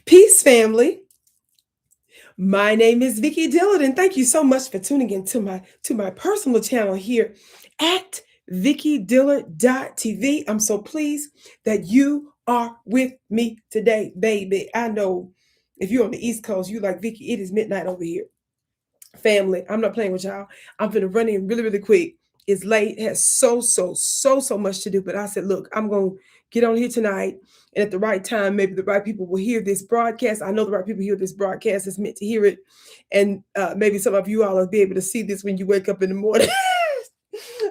Peace, family. My name is Vicki Dillard, and thank you so much for tuning in to my personal channel here at VickiDillard.tv. I'm so pleased that you are with me today, baby. I know if you're on the East Coast, you like Vicki, it is midnight over here. Family, I'm not playing with y'all. I'm gonna run in really, really quick. It's late, it has so much to do. But I said, look, I'm gonna get on here tonight, and at the right time, maybe the right people will hear this broadcast. I know the right people hear this broadcast is meant to hear it, and maybe some of you all will be able to see this when you wake up in the morning.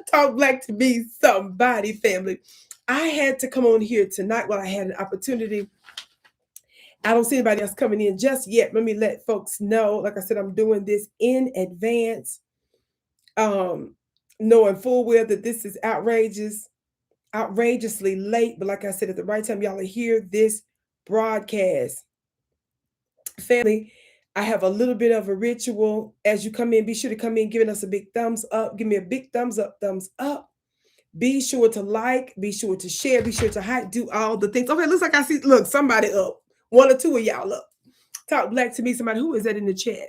Talk black to me, somebody, family. I had to come on here tonight while I had an opportunity. I don't see anybody else coming in just yet. Let me let folks know. Like I said, I'm doing this in advance, knowing full well that this is outrageously late. But like I said, at the right time, y'all will hear this broadcast. Family, I have a little bit of a ritual. As you come in, be sure to come in giving us a big thumbs up. Give me a big thumbs up, thumbs up. Be sure to like, be sure to share, be sure to hype, do all the things. Okay, looks like I see, look, somebody up. One or two of y'all up. Talk black to me, somebody. Who is that in the chat?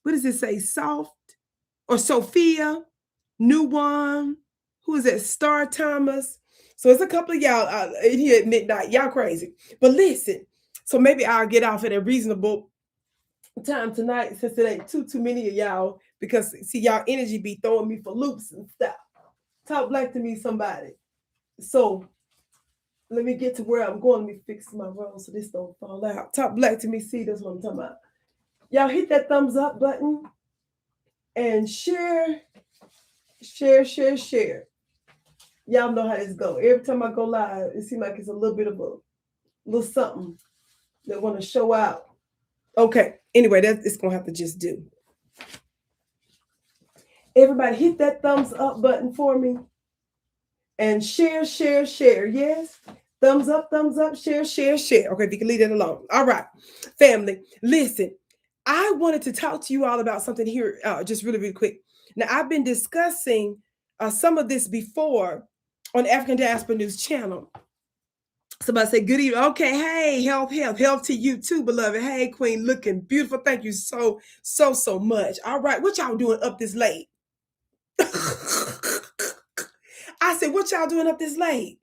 What does it say? Soft or Sophia? New one? Who is that? Star Thomas? So it's a couple of y'all in here at midnight. Y'all crazy. But listen, so maybe I'll get off at a reasonable time tonight since it ain't too many of y'all, because see, y'all energy be throwing me for loops and stuff. Talk black to me, somebody. So let me get to where I'm going. Let me fix my roll so this don't fall out. Talk black to me. See, that's what I'm talking about. Y'all hit that thumbs up button and share. Y'all know how this go. Every time I go live, it seems like it's a little bit of a little something that want to show out. Okay. Anyway, that's it's gonna have to just do. Everybody hit that thumbs up button for me. And share. Yes. Thumbs up, share. Okay, if you can leave that alone. All right, family. Listen, I wanted to talk to you all about something here, just really, really quick. Now, I've been discussing some of this before on African Diaspora News channel. Somebody say, good evening. Okay, hey, health to you too, beloved. Hey, Queen, looking beautiful. Thank you so much. All right, what y'all doing up this late? I said, what y'all doing up this late?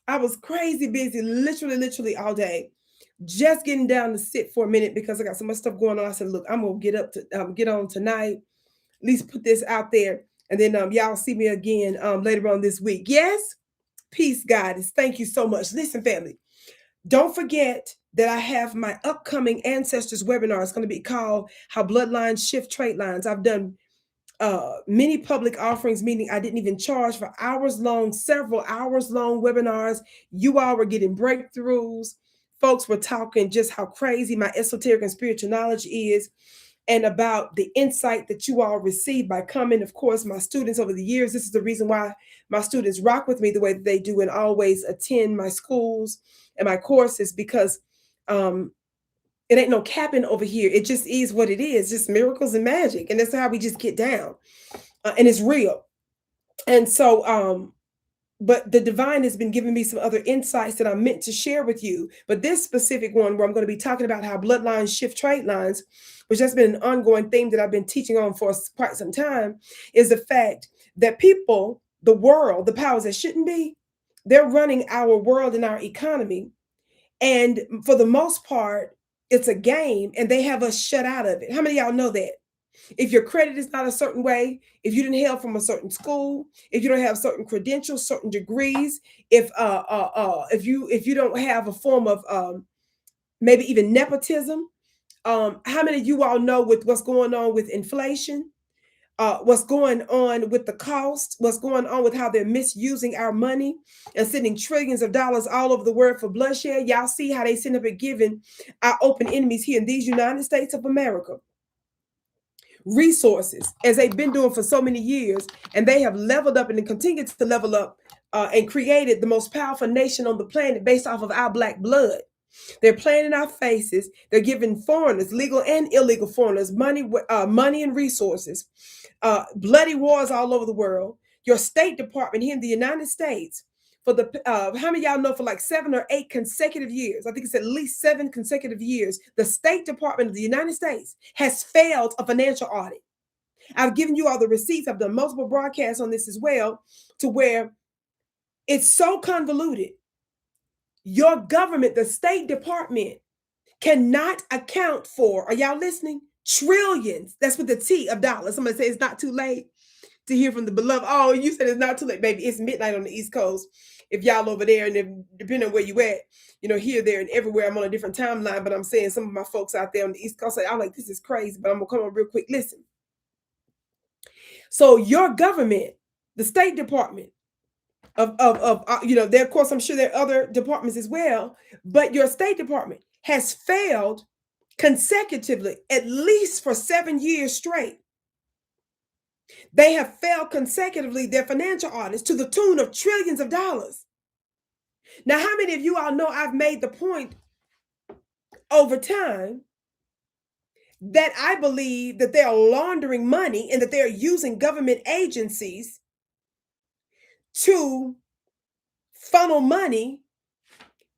I was crazy busy, literally all day, just getting down to sit for a minute because I got so much stuff going on. I said, look, I'm gonna get on tonight, at least put this out there, and then y'all see me again later on this week. Yes, peace, guys. Thank you so much. Listen, family, don't forget that I have my upcoming Ancestors webinar. It's going to be called How Bloodlines Shift Trait Lines. I've done many public offerings, meaning I didn't even charge for several hours long webinars. You all were getting breakthroughs. Folks were talking just how crazy my esoteric and spiritual knowledge is, and about the insight that you all receive by coming. Of course, my students over the years, this is the reason why my students rock with me the way that they do and always attend my schools and my courses, because it ain't no capping over here. It just is what it is, just miracles and magic. And that's how we just get down. And it's real. And so, but the divine has been giving me some other insights that I'm meant to share with you. But this specific one, where I'm going to be talking about how bloodlines shift trait lines, which has been an ongoing theme that I've been teaching on for quite some time, is the fact that people, the world, the powers that shouldn't be, they're running our world and our economy. And for the most part, it's a game, and they have us shut out of it. How many of y'all know that? If your credit is not a certain way, if you didn't hail from a certain school, if you don't have certain credentials, certain degrees, if you don't have a form of maybe even nepotism, how many of you all know with what's going on with inflation? What's going on with the cost, what's going on with how they're misusing our money and sending trillions of dollars all over the world for bloodshed. Y'all see how they send up and giving our open enemies here in these United States of America resources, as they've been doing for so many years, and they have leveled up and continue to level up and created the most powerful nation on the planet based off of our black blood. They're playing in our faces. They're giving foreigners, legal and illegal foreigners, money and resources. Bloody wars all over the world. Your State Department here in the United States, for the how many of y'all know for like 7 or 8 consecutive years, I think it's at least 7 consecutive years, the State Department of the United States has failed a financial audit. I've given you all the receipts. I've done multiple broadcasts on this as well, to where it's so convoluted. Your government, the State Department, cannot account for, are y'all listening? Trillions, that's with the T, of dollars. Somebody say it's not too late to hear from the beloved. Oh, you said it's not too late, baby. It's midnight on the East Coast. If y'all over there, and if, depending on where you at, you know, here, there, and everywhere, I'm on a different timeline, but I'm saying some of my folks out there on the East Coast say, I'm like, this is crazy, but I'm gonna come on real quick. Listen. So your government, the State Department of you know, there, of course, I'm sure there are other departments as well, but your State Department has failed consecutively, at least for 7 years straight. They have failed consecutively their financial audits to the tune of trillions of dollars. Now, how many of you all know I've made the point over time that I believe that they are laundering money and that they're using government agencies to funnel money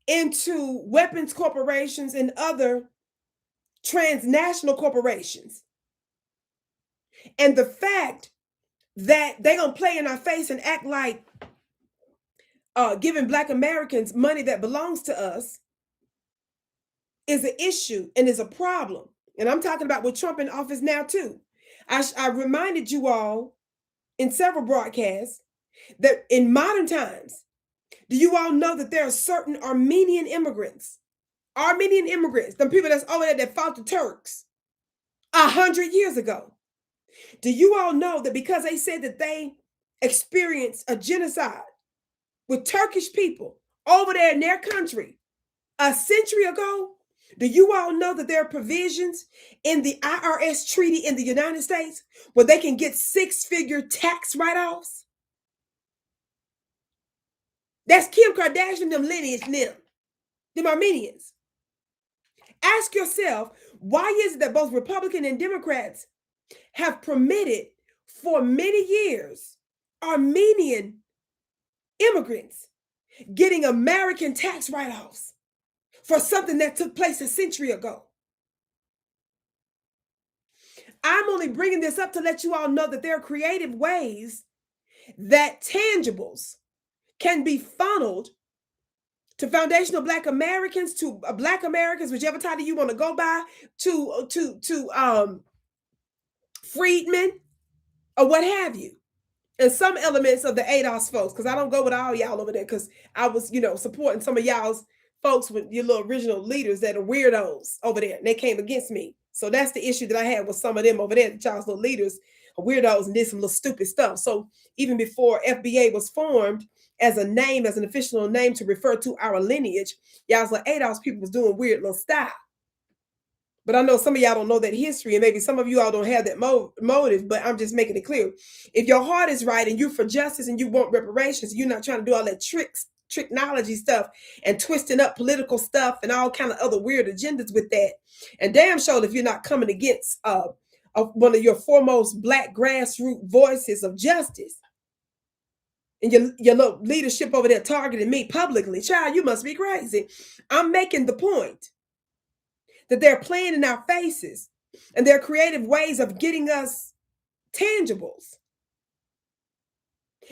into weapons corporations and other transnational corporations? And the fact that they're going to play in our face and act like giving Black Americans money that belongs to us is an issue and is a problem. And I'm talking about with Trump in office now too. I reminded you all in several broadcasts that in modern times, do you all know that there are certain Armenian immigrants, them people that's over there that fought the Turks 100 years ago? Do you all know that because they said that they experienced a genocide with Turkish people over there in their country a century ago, do you all know that there are provisions in the IRS treaty in the United States where they can get 6-figure tax write-offs? That's Kim Kardashian, them lineage, them Armenians. Ask yourself, why is it that both Republican and Democrats have permitted for many years Armenian immigrants getting American tax write-offs for something that took place a century ago? I'm only bringing this up to let you all know that there are creative ways that tangibles can be funneled to foundational Black Americans, to Black Americans, whichever title you want to go by, to freedmen, or what have you. And some elements of the ADOS folks, because I don't go with all y'all over there, because I was, you know, supporting some of y'all's folks with your little original leaders that are weirdos over there, and they came against me. So that's the issue that I had with some of them over there, that y'all's little leaders are weirdos and did some little stupid stuff. So even before FBA was formed as a name, as an official name to refer to our lineage, y'all's like ADOS people was doing weird little stuff. But I know some of y'all don't know that history, and maybe some of you all don't have that motive, but I'm just making it clear. If your heart is right and you're for justice and you want reparations, you're not trying to do all that technology stuff and twisting up political stuff and all kind of other weird agendas with that. And damn sure if you're not coming against one of your foremost Black grassroots voices of justice, and your little leadership over there targeting me publicly, child, you must be crazy. I'm making the point that they're playing in our faces, and there are creative ways of getting us tangibles.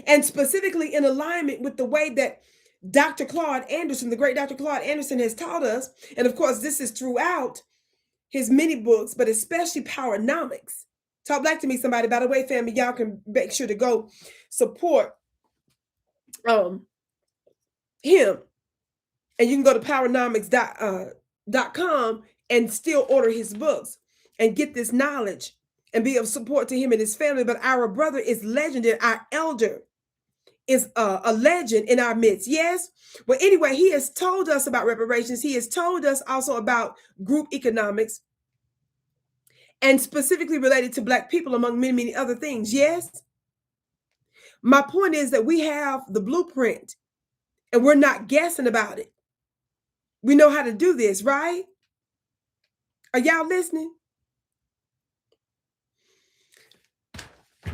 And specifically in alignment with the way that Dr. Claude Anderson, the great Dr. Claude Anderson, has taught us. And of course, this is throughout his many books, but especially Powernomics. Talk Black to me, somebody. By the way, family, y'all can make sure to go support him. And you can go to powernomics.com and still order his books and get this knowledge and be of support to him and his family. But our brother is legendary. Our elder is a legend in our midst. Yes. Well, anyway, he has told us about reparations. He has told us also about group economics, and specifically related to Black people, among many, many other things. Yes. My point is that we have the blueprint and we're not guessing about it. We know how to do this, right? Are y'all listening?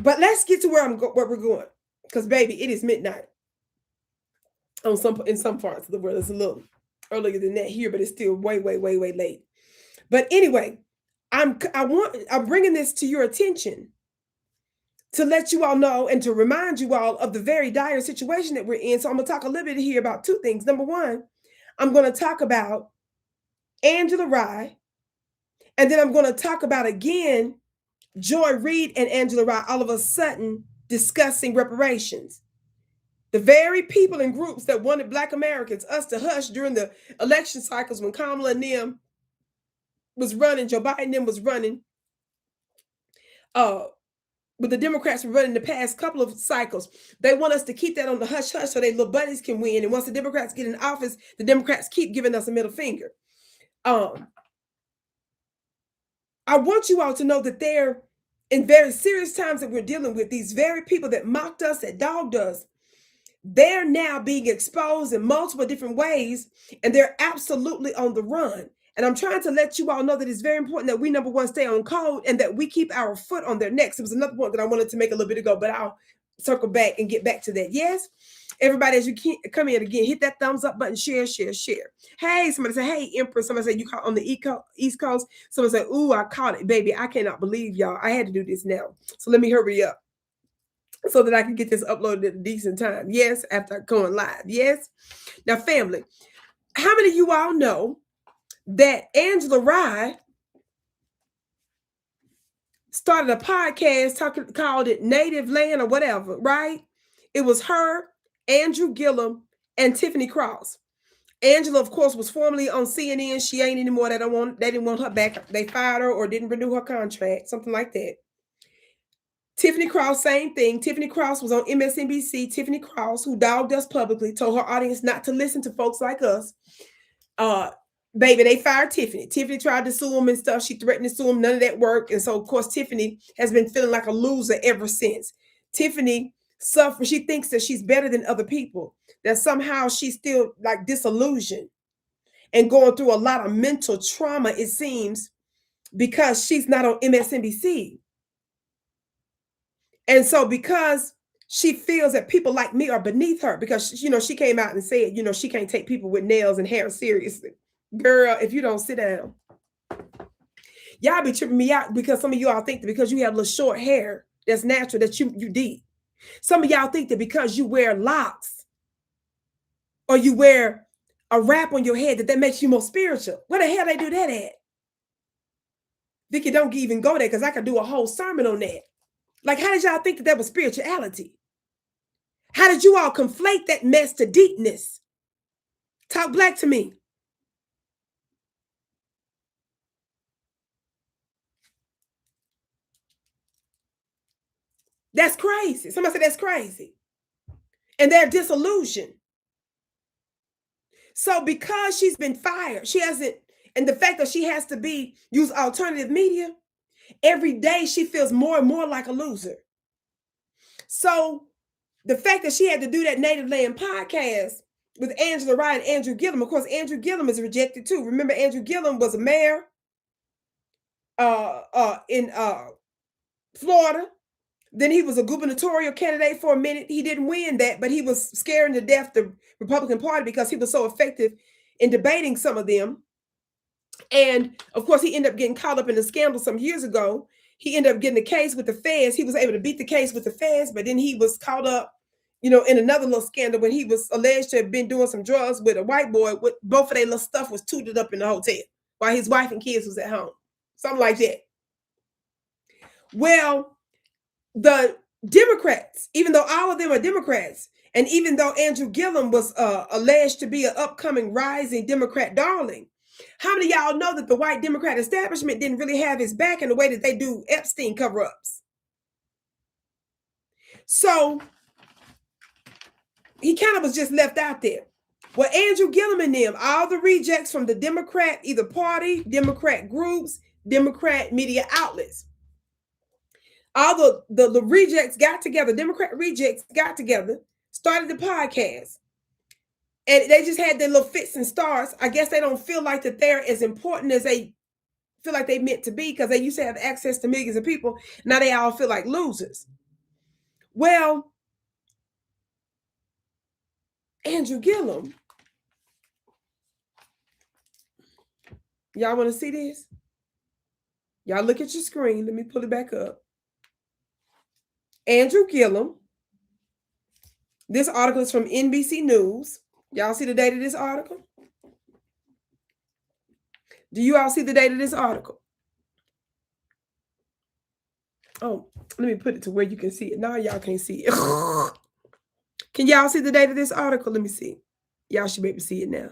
But let's get to where we're going, because baby, it is midnight. in some parts of the world. It's a little earlier than that here, but it's still way, way, way, way late. But anyway, I'm bringing this to your attention to let you all know and to remind you all of the very dire situation that we're in. So I'm going to talk a little bit here about two things. Number one, I'm going to talk about Angela Rye, and then I'm going to talk about again Joy Reid and Angela Rye all of a sudden discussing reparations. The very people and groups that wanted Black Americans, us, to hush during the election cycles when Kamala and them was running, Joe Biden and them was running, but the Democrats were running the past couple of cycles. They want us to keep that on the hush hush so their little buddies can win. And once the Democrats get in office, the Democrats keep giving us a middle finger. I want you all to know that they're in very serious times that we're dealing with. These very people that mocked us, that dogged us, they're now being exposed in multiple different ways, and they're absolutely on the run. And I'm trying to let you all know that it's very important that we, number one, stay on code and that we keep our foot on their necks. It was another point that I wanted to make a little bit ago, but I'll circle back and get back to that. Yes, everybody, as you come in again, hit that thumbs up button, share, share, share. Hey, somebody say, hey, Empress. Somebody say, you caught on the East Coast. Somebody say, ooh, I caught it, baby. I cannot believe y'all. I had to do this now. So let me hurry up so that I can get this uploaded at a decent time. Yes, after going live. Yes. Now, family, how many of you all know that Angela Rye started a podcast called it Native Land or whatever, right? It was her, Andrew Gillum, and Tiffany Cross. Angela, of course, was formerly on CNN. She ain't anymore. They didn't want her back. They fired her or didn't renew her contract, something like that. Tiffany Cross, same thing. Tiffany Cross was on MSNBC. Tiffany Cross, who dogged us publicly, told her audience not to listen to folks like us. Baby, they fired Tiffany. Tiffany tried to sue him and stuff. She threatened to sue him. None of that worked. And so, of course, Tiffany has been feeling like a loser ever since. Tiffany suffers. She thinks that she's better than other people, that somehow she's still like disillusioned and going through a lot of mental trauma, it seems, because she's not on MSNBC. And so because she feels that people like me are beneath her, because, you know, she came out and said, you know, she can't take people with nails and hair seriously. Girl, if you don't sit down, y'all be tripping me out because some of you all think that because you have little short hair that's natural that you deep. Some of y'all think that because you wear locks or you wear a wrap on your head that makes you more spiritual. Where the hell they do that at? Vicki, don't even go there because I could do a whole sermon on that. Like, how did y'all think that was spirituality? How did you all conflate that mess to deepness? Talk black to me. That's crazy. Somebody said that's crazy. And they're disillusioned. So because she's been fired, she hasn't, and the fact that she has to use alternative media, every day she feels more and more like a loser. So the fact that she had to do that Native Land podcast with Angela Rye and Andrew Gillum, of course, Andrew Gillum is rejected too. Remember, Andrew Gillum was a mayor in Florida. Then he was a gubernatorial candidate for a minute. He didn't win that, but he was scaring to death the Republican Party because he was so effective in debating some of them. And of course, he ended up getting caught up in a scandal some years ago. He ended up getting the case with the feds. He was able to beat the case with the feds, but then he was caught up, you know, in another little scandal when he was alleged to have been doing some drugs with a white boy. With both of their little stuff was tooted up in the hotel while his wife and kids was at home. Something like that. Well, the Democrats, even though all of them are Democrats, and even though Andrew Gillum was alleged to be an upcoming rising Democrat darling, how many of y'all know that the white Democrat establishment didn't really have his back in the way that they do Epstein cover-ups? So he kind of was just left out there. Well, Andrew Gillum and them, all the rejects from the Democrat, either party, Democrat groups, Democrat media outlets, all the rejects got together, Democrat rejects got together, started the podcast. And they just had their little fits and starts. I guess they don't feel like that they're as important as they feel like they meant to be because they used to have access to millions of people. Now they all feel like losers. Well, Andrew Gillum. Y'all want to see this? Y'all look at your screen. Let me pull it back up. Andrew Gillum. This article is from NBC News. Y'all see the date of this article? Do you all see the date of this article? Oh, let me put it to where you can see it. Now y'all can't see it. Can y'all see the date of this article? Let me see. Y'all should be able to see it now.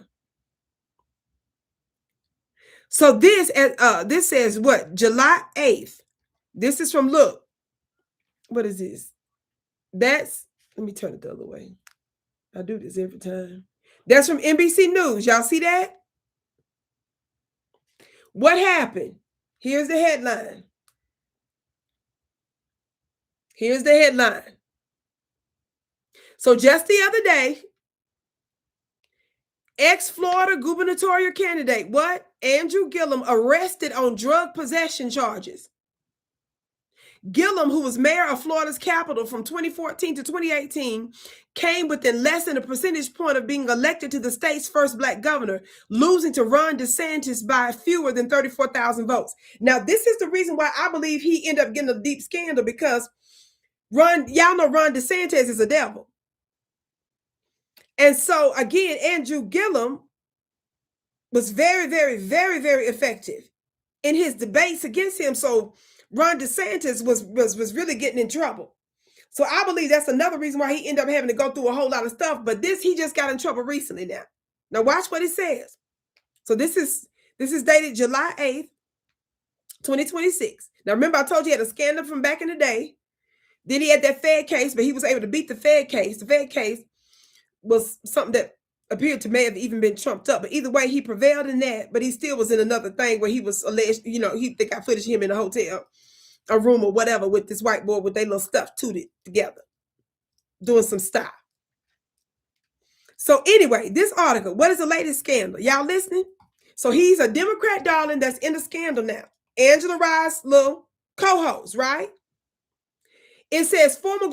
So this says what? July 8th. This is from, look. What is this? Let me turn it the other way. I do this every time. That's from NBC News. Y'all see that? What happened? Here's the headline. Here's the headline. So just the other day, ex-Florida gubernatorial candidate, what? Andrew Gillum arrested on drug possession charges. Gillum, who was mayor of Florida's capital from 2014 to 2018, came within less than a percentage point of being elected to the state's first Black governor, losing to Ron DeSantis by fewer than 34,000 votes. Now, this is the reason why I believe he ended up getting a deep scandal, because y'all know Ron DeSantis is a devil. And so, again, Andrew Gillum was very, very, very, very effective in his debates against him. So Ron DeSantis was really getting in trouble. So I believe that's another reason why he ended up having to go through a whole lot of stuff. But he just got in trouble recently now. Now watch what it says. So this is dated July 8th, 2026. Now remember, I told you he had a scandal from back in the day. Then he had that Fed case, but he was able to beat the Fed case. The Fed case was something that appeared to may have even been trumped up. But either way, he prevailed in that. But he still was in another thing where he was alleged, they got footage of him in a hotel, a room or whatever, with this white boy with their little stuff tooted together, doing some stuff. So anyway, this article, what is the latest scandal? Y'all listening? So he's a Democrat darling that's in the scandal now. Angela Rice's little co-host, right? It says former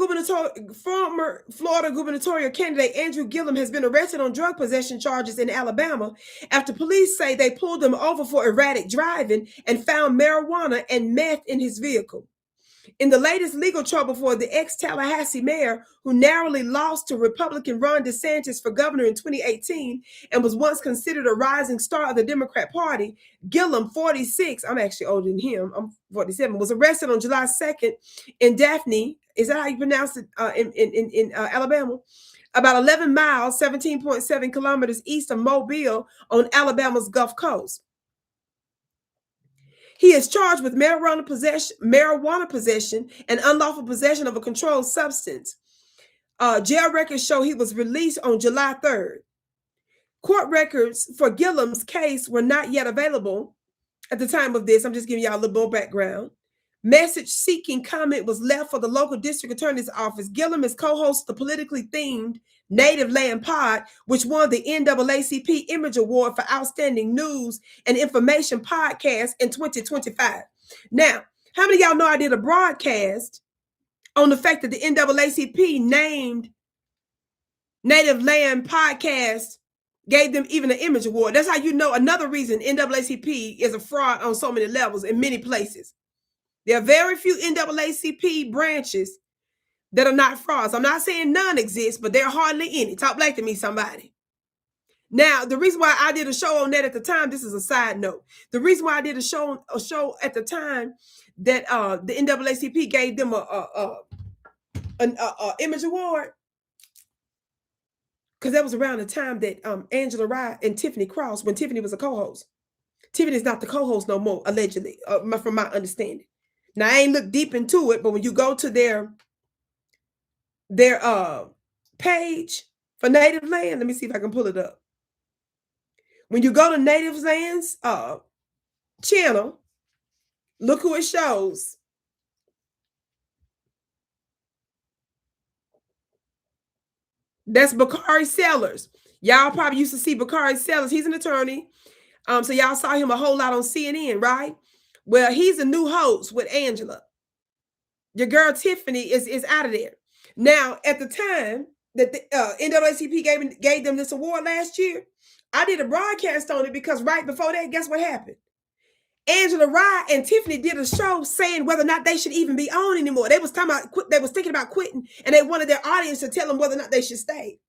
Florida gubernatorial candidate Andrew Gillum has been arrested on drug possession charges in Alabama after police say they pulled him over for erratic driving and found marijuana and meth in his vehicle. In the latest legal trouble for the ex-Tallahassee mayor, who narrowly lost to Republican Ron DeSantis for governor in 2018 and was once considered a rising star of the Democrat Party, Gillum, 46, I'm actually older than him, I'm 47, was arrested on July 2nd in Daphne, is that how you pronounce it, in Alabama? About 11 miles, 17.7 kilometers east of Mobile on Alabama's Gulf Coast. He is charged with marijuana possession and unlawful possession of a controlled substance. Jail records show he was released on July 3rd. Court records for Gillum's case were not yet available at the time of this. I'm just giving y'all a little more background. Message seeking comment was left for the local district attorney's office. Gillum is co-host the politically themed Native Land Pod, which won the NAACP Image Award for Outstanding News and Information Podcast in 2025. Now, how many of y'all know I did a broadcast on the fact that the NAACP named Native Land Podcast, gave them even an Image Award? That's how you know another reason NAACP is a fraud on so many levels in many places. There are very few NAACP branches that are not frauds. I'm not saying none exist, but there are hardly any. Talk black to me, somebody. Now, the reason why I did a show on that at the time, this is a side note. The reason why I did a show at the time that the NAACP gave them an Image Award, because that was around the time that Angela Reid and Tiffany crossed, when Tiffany was a co-host. Tiffany's not the co-host no more, allegedly, from my understanding. Now, I ain't looked deep into it, but when you go to their page for Native Land, let me see if I can pull it up. When you go to Native Land's channel, look who it shows. That's Bakari Sellers. Y'all probably used to see Bakari Sellers. He's an attorney. So y'all saw him a whole lot on CNN, right? Well, he's a new host with Angela. Your girl Tiffany is out of there. Now, at the time, that the NAACP gave them this award last year. I did a broadcast on it because right before that, guess what happened? Angela Rye and Tiffany did a show saying whether or not they should even be on anymore. They was thinking about quitting, and they wanted their audience to tell them whether or not they should stay.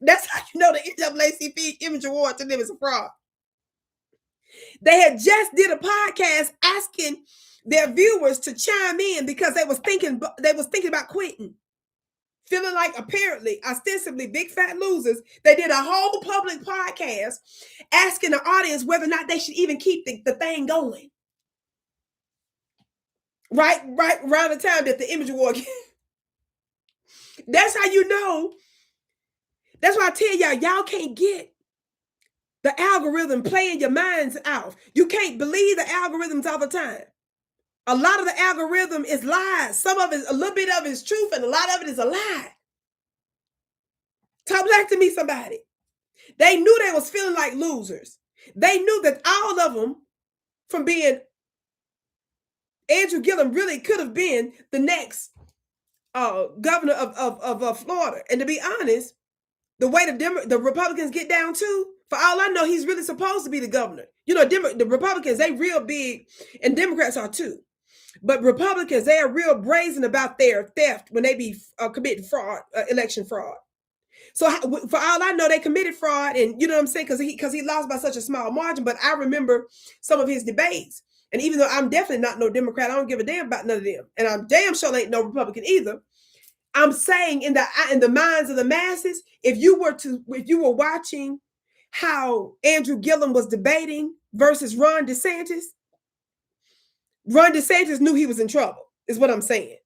That's how you know the NAACP Image Award to them is a fraud. They had just did a podcast asking their viewers to chime in because they was thinking about quitting. Feeling like apparently, ostensibly, big fat losers. They did a whole public podcast asking the audience whether or not they should even keep the thing going. Right around the time that the Image Award. That's how you know. That's why I tell y'all can't get the algorithm playing your minds out. You can't believe the algorithms all the time. A lot of the algorithm is lies. Some of it, a little bit of it is truth, and a lot of it is a lie. Talk back to me, somebody. They knew they was feeling like losers. They knew that all of them, from being Andrew Gillum, really could have been the next governor of Florida. And to be honest, the way the Republicans get down too, for all I know, he's really supposed to be the governor. You know, the Republicans, they real big, and Democrats are too. But Republicans, they are real brazen about their theft when they be committing fraud, election fraud. So for all I know, they committed fraud, and you know what I'm saying, because he lost by such a small margin. But I remember some of his debates, and even though I'm definitely not no Democrat, I don't give a damn about none of them, and I'm damn sure ain't no Republican either. I'm saying in the minds of the masses, if you were watching how Andrew Gillum was debating versus Ron DeSantis knew he was in trouble, is what I'm saying.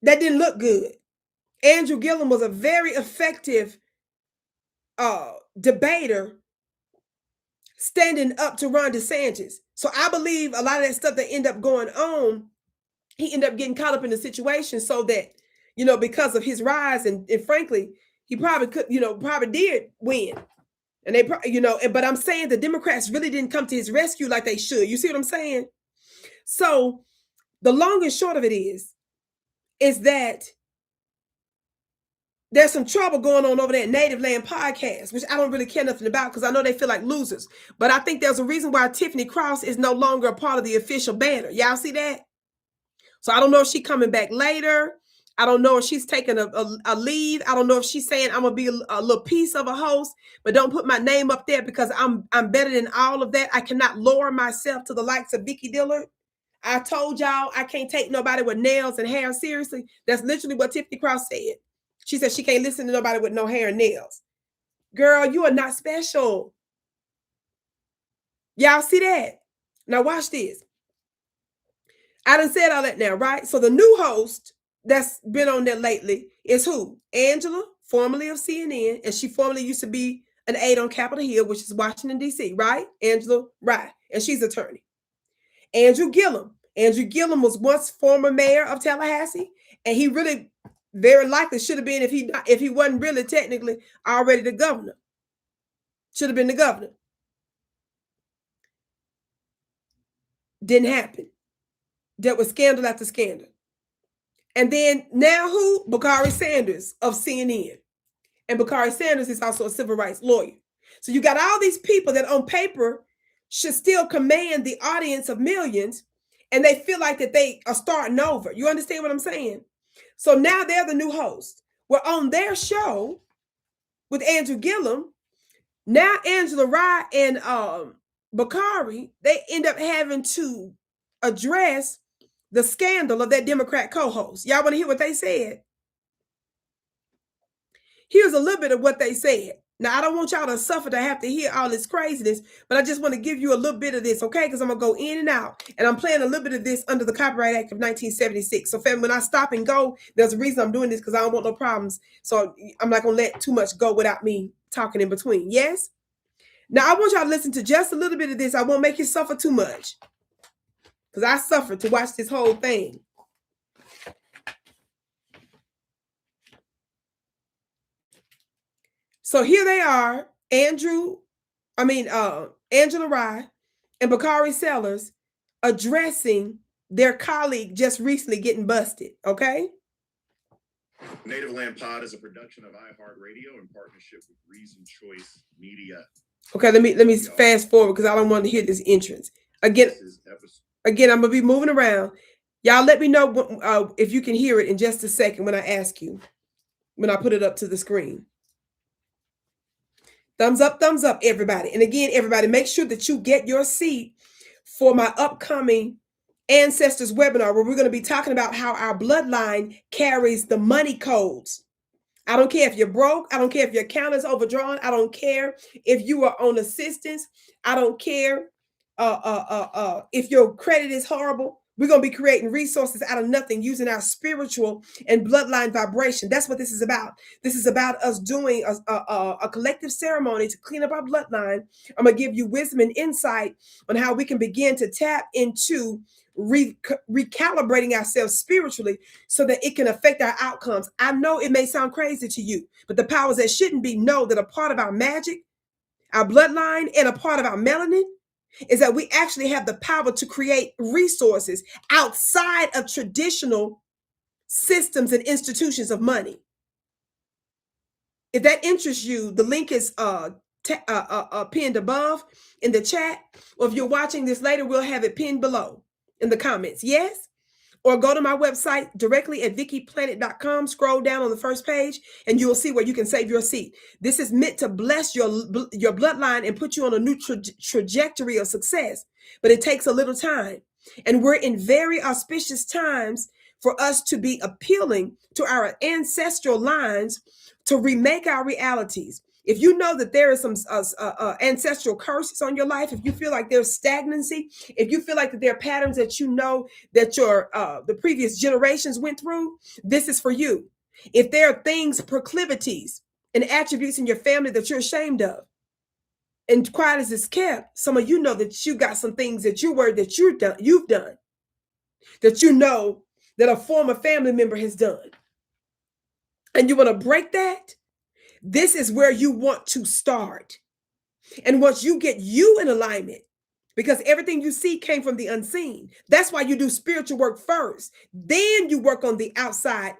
That didn't look good. Andrew Gillum was a very effective debater standing up to Ron DeSantis. So I believe a lot of that stuff that ended up going on, he ended up getting caught up in the situation so that, you know, because of his rise and frankly, he probably could, you know, probably did win. And they, you know, but I'm saying the Democrats really didn't come to his rescue like they should. You see what I'm saying? So the long and short of it is that there's some trouble going on over there at Native Land Podcast, which I don't really care nothing about because I know they feel like losers. But I think there's a reason why Tiffany Cross is no longer a part of the official banner. Y'all see that? So I don't know if she's coming back later. I don't know if she's taking a leave. I don't know if she's saying I'm gonna be a little piece of a host, but don't put my name up there because I'm better than all of that. I cannot lower myself to the likes of Vicki Dillard. I told y'all I can't take nobody with nails and hair seriously. That's literally what Tiffany Cross said. She said she can't listen to nobody with no hair and nails. Girl, you are not special. Y'all see that? Now watch this. I done said all that now, right? So the new host that's been on there lately is who? Angela, formerly of CNN, and she formerly used to be an aide on Capitol Hill, which is Washington, D.C., right? Angela Rye, and she's attorney. Andrew Gillum. Andrew Gillum was once former mayor of Tallahassee, and he really very likely should have been, if he wasn't really technically already the governor. Should have been the governor. Didn't happen. There was scandal after scandal. And then now who? Bakari Sanders of CNN. And Bakari Sanders is also a civil rights lawyer. So you got all these people that on paper should still command the audience of millions, and they feel like that they are starting over. You understand what I'm saying? So now they're the new host. Well, on their show with Andrew Gillum, now Angela Rye and Bakari, they end up having to address the scandal of that Democrat co-host. Y'all want to hear what they said? Here's a little bit of what they said. Now, I don't want y'all to suffer to have to hear all this craziness, but I just want to give you a little bit of this, okay? Because I'm going to go in and out, and I'm playing a little bit of this under the Copyright Act of 1976. So, fam, when I stop and go, there's a reason I'm doing this because I don't want no problems. So I'm not going to let too much go without me talking in between. Yes? Now, I want y'all to listen to just a little bit of this. I won't make you suffer too much because I suffered to watch this whole thing. So here they are, Angela Rye and Bakari Sellers addressing their colleague just recently getting busted, okay? Native Land Pod is a production of iHeartRadio in partnership with Reason Choice Media. Okay, let me fast forward because I don't want to hear this entrance again. Again, I'm gonna be moving around. Y'all, let me know if you can hear it in just a second when I ask you, when I put it up to the screen. Thumbs up, everybody. And again, everybody, make sure that you get your seat for my upcoming Ancestors webinar, where we're going to be talking about how our bloodline carries the money codes. I don't care if you're broke. I don't care if your account is overdrawn. I don't care if you are on assistance. I don't care if your credit is horrible. We're going to be creating resources out of nothing using our spiritual and bloodline vibration. That's what this is about. This is about us doing a collective ceremony to clean up our bloodline. I'm going to give you wisdom and insight on how we can begin to tap into recalibrating ourselves spiritually so that it can affect our outcomes. I know it may sound crazy to you, but the powers that shouldn't be know that a part of our magic, our bloodline, and a part of our melanin is that we actually have the power to create resources outside of traditional systems and institutions of money. If that interests you, the link is pinned above in the chat, or if you're watching this later, we'll have it pinned below in the comments. Yes? Or go to my website directly at VickiPlanet.com. Scroll down on the first page and you will see where you can save your seat. This is meant to bless your bloodline and put you on a new trajectory of success. But it takes a little time. And we're in very auspicious times for us to be appealing to our ancestral lines to remake our realities. If you know that there is some ancestral curses on your life, if you feel like there's stagnancy, if you feel like that there are patterns that you know that your the previous generations went through, this is for you. If there are things, proclivities, and attributes in your family that you're ashamed of, and quiet as it's kept, some of you know that you got some things that you were that you've done, that you know that a former family member has done, and you want to break that. This is where you want to start. And once you get you in alignment, because everything you see came from the unseen. That's why you do spiritual work first. Then you work on the outside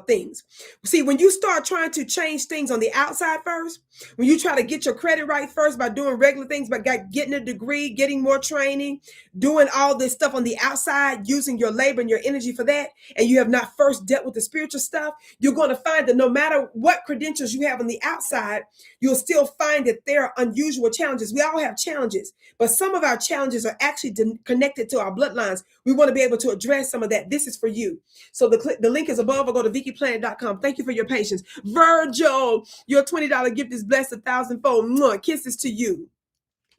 things. See, when you start trying to change things on the outside first, when you try to get your credit right first by doing regular things, by getting a degree, getting more training, doing all this stuff on the outside, using your labor and your energy for that, and you have not first dealt with the spiritual stuff, you're going to find that no matter what credentials you have on the outside, you'll still find that there are unusual challenges. We all have challenges, but some of our challenges are actually connected to our bloodlines. We want to be able to address some of that. This is for you. So the link is above, or go to VickiPlanet.com. Thank you for your patience. Virgil, your $20 gift is blessed 1,000-fold. Mwah, kisses to you.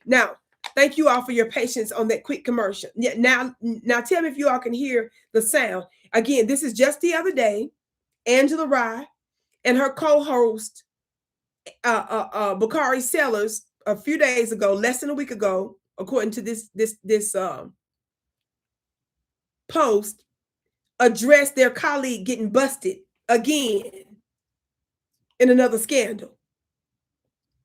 Now, thank you all for your patience on that quick commercial. Yeah, now tell me if you all can hear the sound. Again, this is just the other day. Angela Rye and her co-host, Bakari Sellers, a few days ago, less than a week ago, according to this post, addressed their colleague getting busted again in another scandal.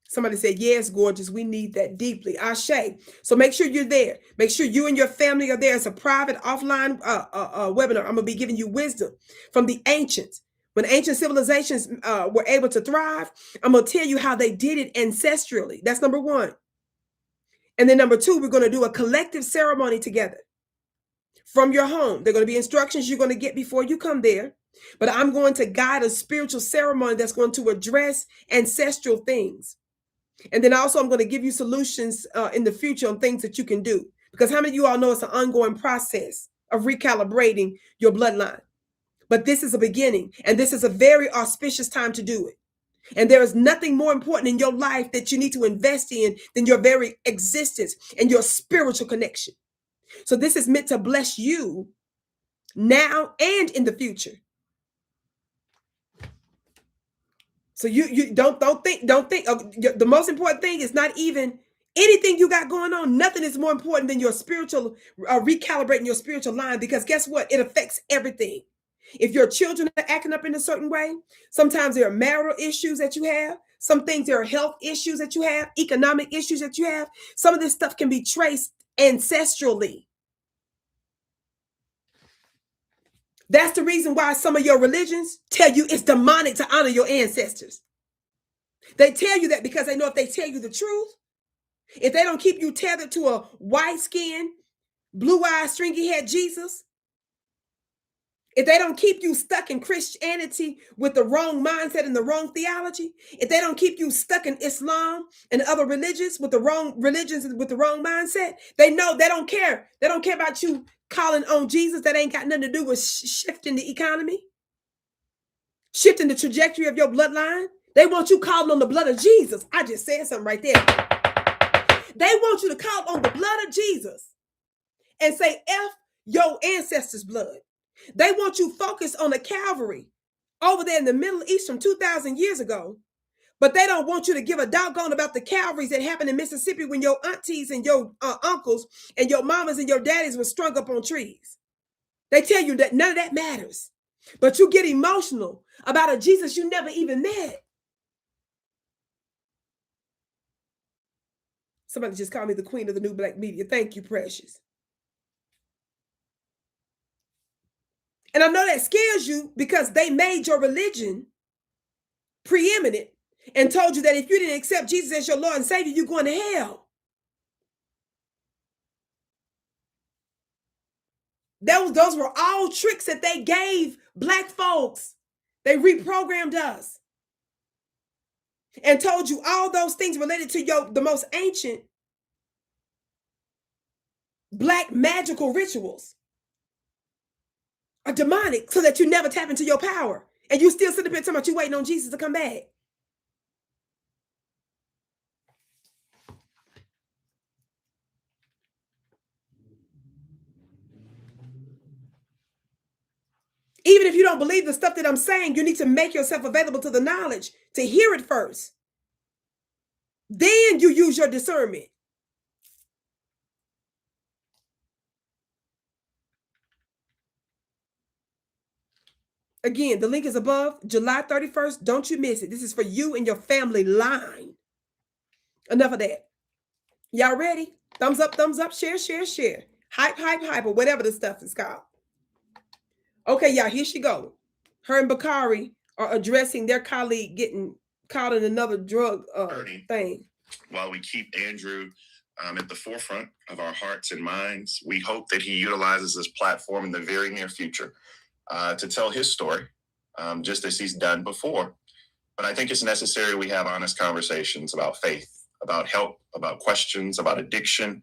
Somebody said, yes, gorgeous, we need that deeply. Ashe. So make sure you're there. Make sure you and your family are there. It's a private offline webinar. I'm going to be giving you wisdom from the ancients. When ancient civilizations were able to thrive, I'm going to tell you how they did it ancestrally. That's number one. And then number two, we're going to do a collective ceremony together from your home. There are going to be instructions you're going to get before you come there. But I'm going to guide a spiritual ceremony that's going to address ancestral things. And then also I'm going to give you solutions in the future on things that you can do. Because how many of you all know it's an ongoing process of recalibrating your bloodline? But this is a beginning. And this is a very auspicious time to do it. And there is nothing more important in your life that you need to invest in than your very existence and your spiritual connection. So this is meant to bless you now and in the future. So you don't think. The most important thing is not even anything you got going on. Nothing is more important than your spiritual, recalibrating your spiritual line, because guess what? It affects everything. If your children are acting up in a certain way, sometimes there are marital issues that you have. Some things, there are health issues that you have, economic issues that you have. Some of this stuff can be traced ancestrally. That's the reason why some of your religions tell you it's demonic to honor your ancestors. They tell you that because they know if they tell you the truth, if they don't keep you tethered to a white-skinned, blue-eyed, stringy-head Jesus, if they don't keep you stuck in Christianity with the wrong mindset and the wrong theology, if they don't keep you stuck in Islam and other religions with the wrong mindset, they know they don't care. They don't care about you calling on Jesus. That ain't got nothing to do with shifting the economy, shifting the trajectory of your bloodline. They want you calling on the blood of Jesus. I just said something right there. They want you to call on the blood of Jesus and say, F your ancestors' blood. They want you focused on the Calvary over there in the Middle East from 2,000 years ago. But they don't want you to give a doggone about the Calvaries that happened in Mississippi when your aunties and your uncles and your mamas and your daddies were strung up on trees. They tell you that none of that matters. But you get emotional about a Jesus you never even met. Somebody just called me the queen of the new black media. Thank you, precious. And I know that scares you because they made your religion preeminent and told you that if you didn't accept Jesus as your Lord and Savior, you're going to hell. Those were all tricks that they gave black folks. They reprogrammed us and told you all those things related to the most ancient black magical rituals are demonic so that you never tap into your power. And you still sit up here talking about you waiting on Jesus to come back. Even if you don't believe the stuff that I'm saying, you need to make yourself available to the knowledge, to hear it first. Then you use your discernment. Again, the link is above. July 31st. Don't you miss it. This is for you and your family line. Enough of that. Y'all ready? Thumbs up, share, share, share. Hype, hype, hype, or whatever the stuff is called. Okay, y'all, here she go. Her and Bakari are addressing their colleague getting caught in another drug thing. While we keep Andrew at the forefront of our hearts and minds, we hope that he utilizes this platform in the very near future to tell his story, just as he's done before. But I think it's necessary we have honest conversations about faith, about help, about questions, about addiction,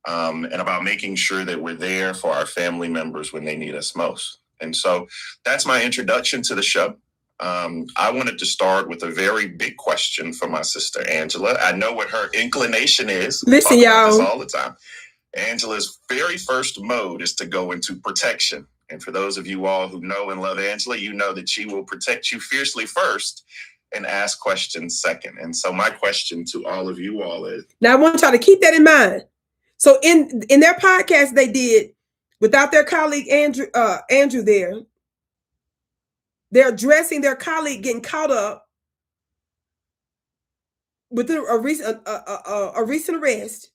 and about making sure that we're there for our family members when they need us most. And so that's my introduction to the show. I wanted to start with a very big question for my sister, Angela. I know what her inclination is. Listen, y'all. All the time. Angela's very first mode is to go into protection. And for those of you all who know and love Angela, you know that she will protect you fiercely first and ask questions second. And so my question to all of you all is... Now, I want y'all to keep that in mind. So in their podcast they did, without their colleague Andrew there, they're addressing their colleague getting caught up with a recent arrest.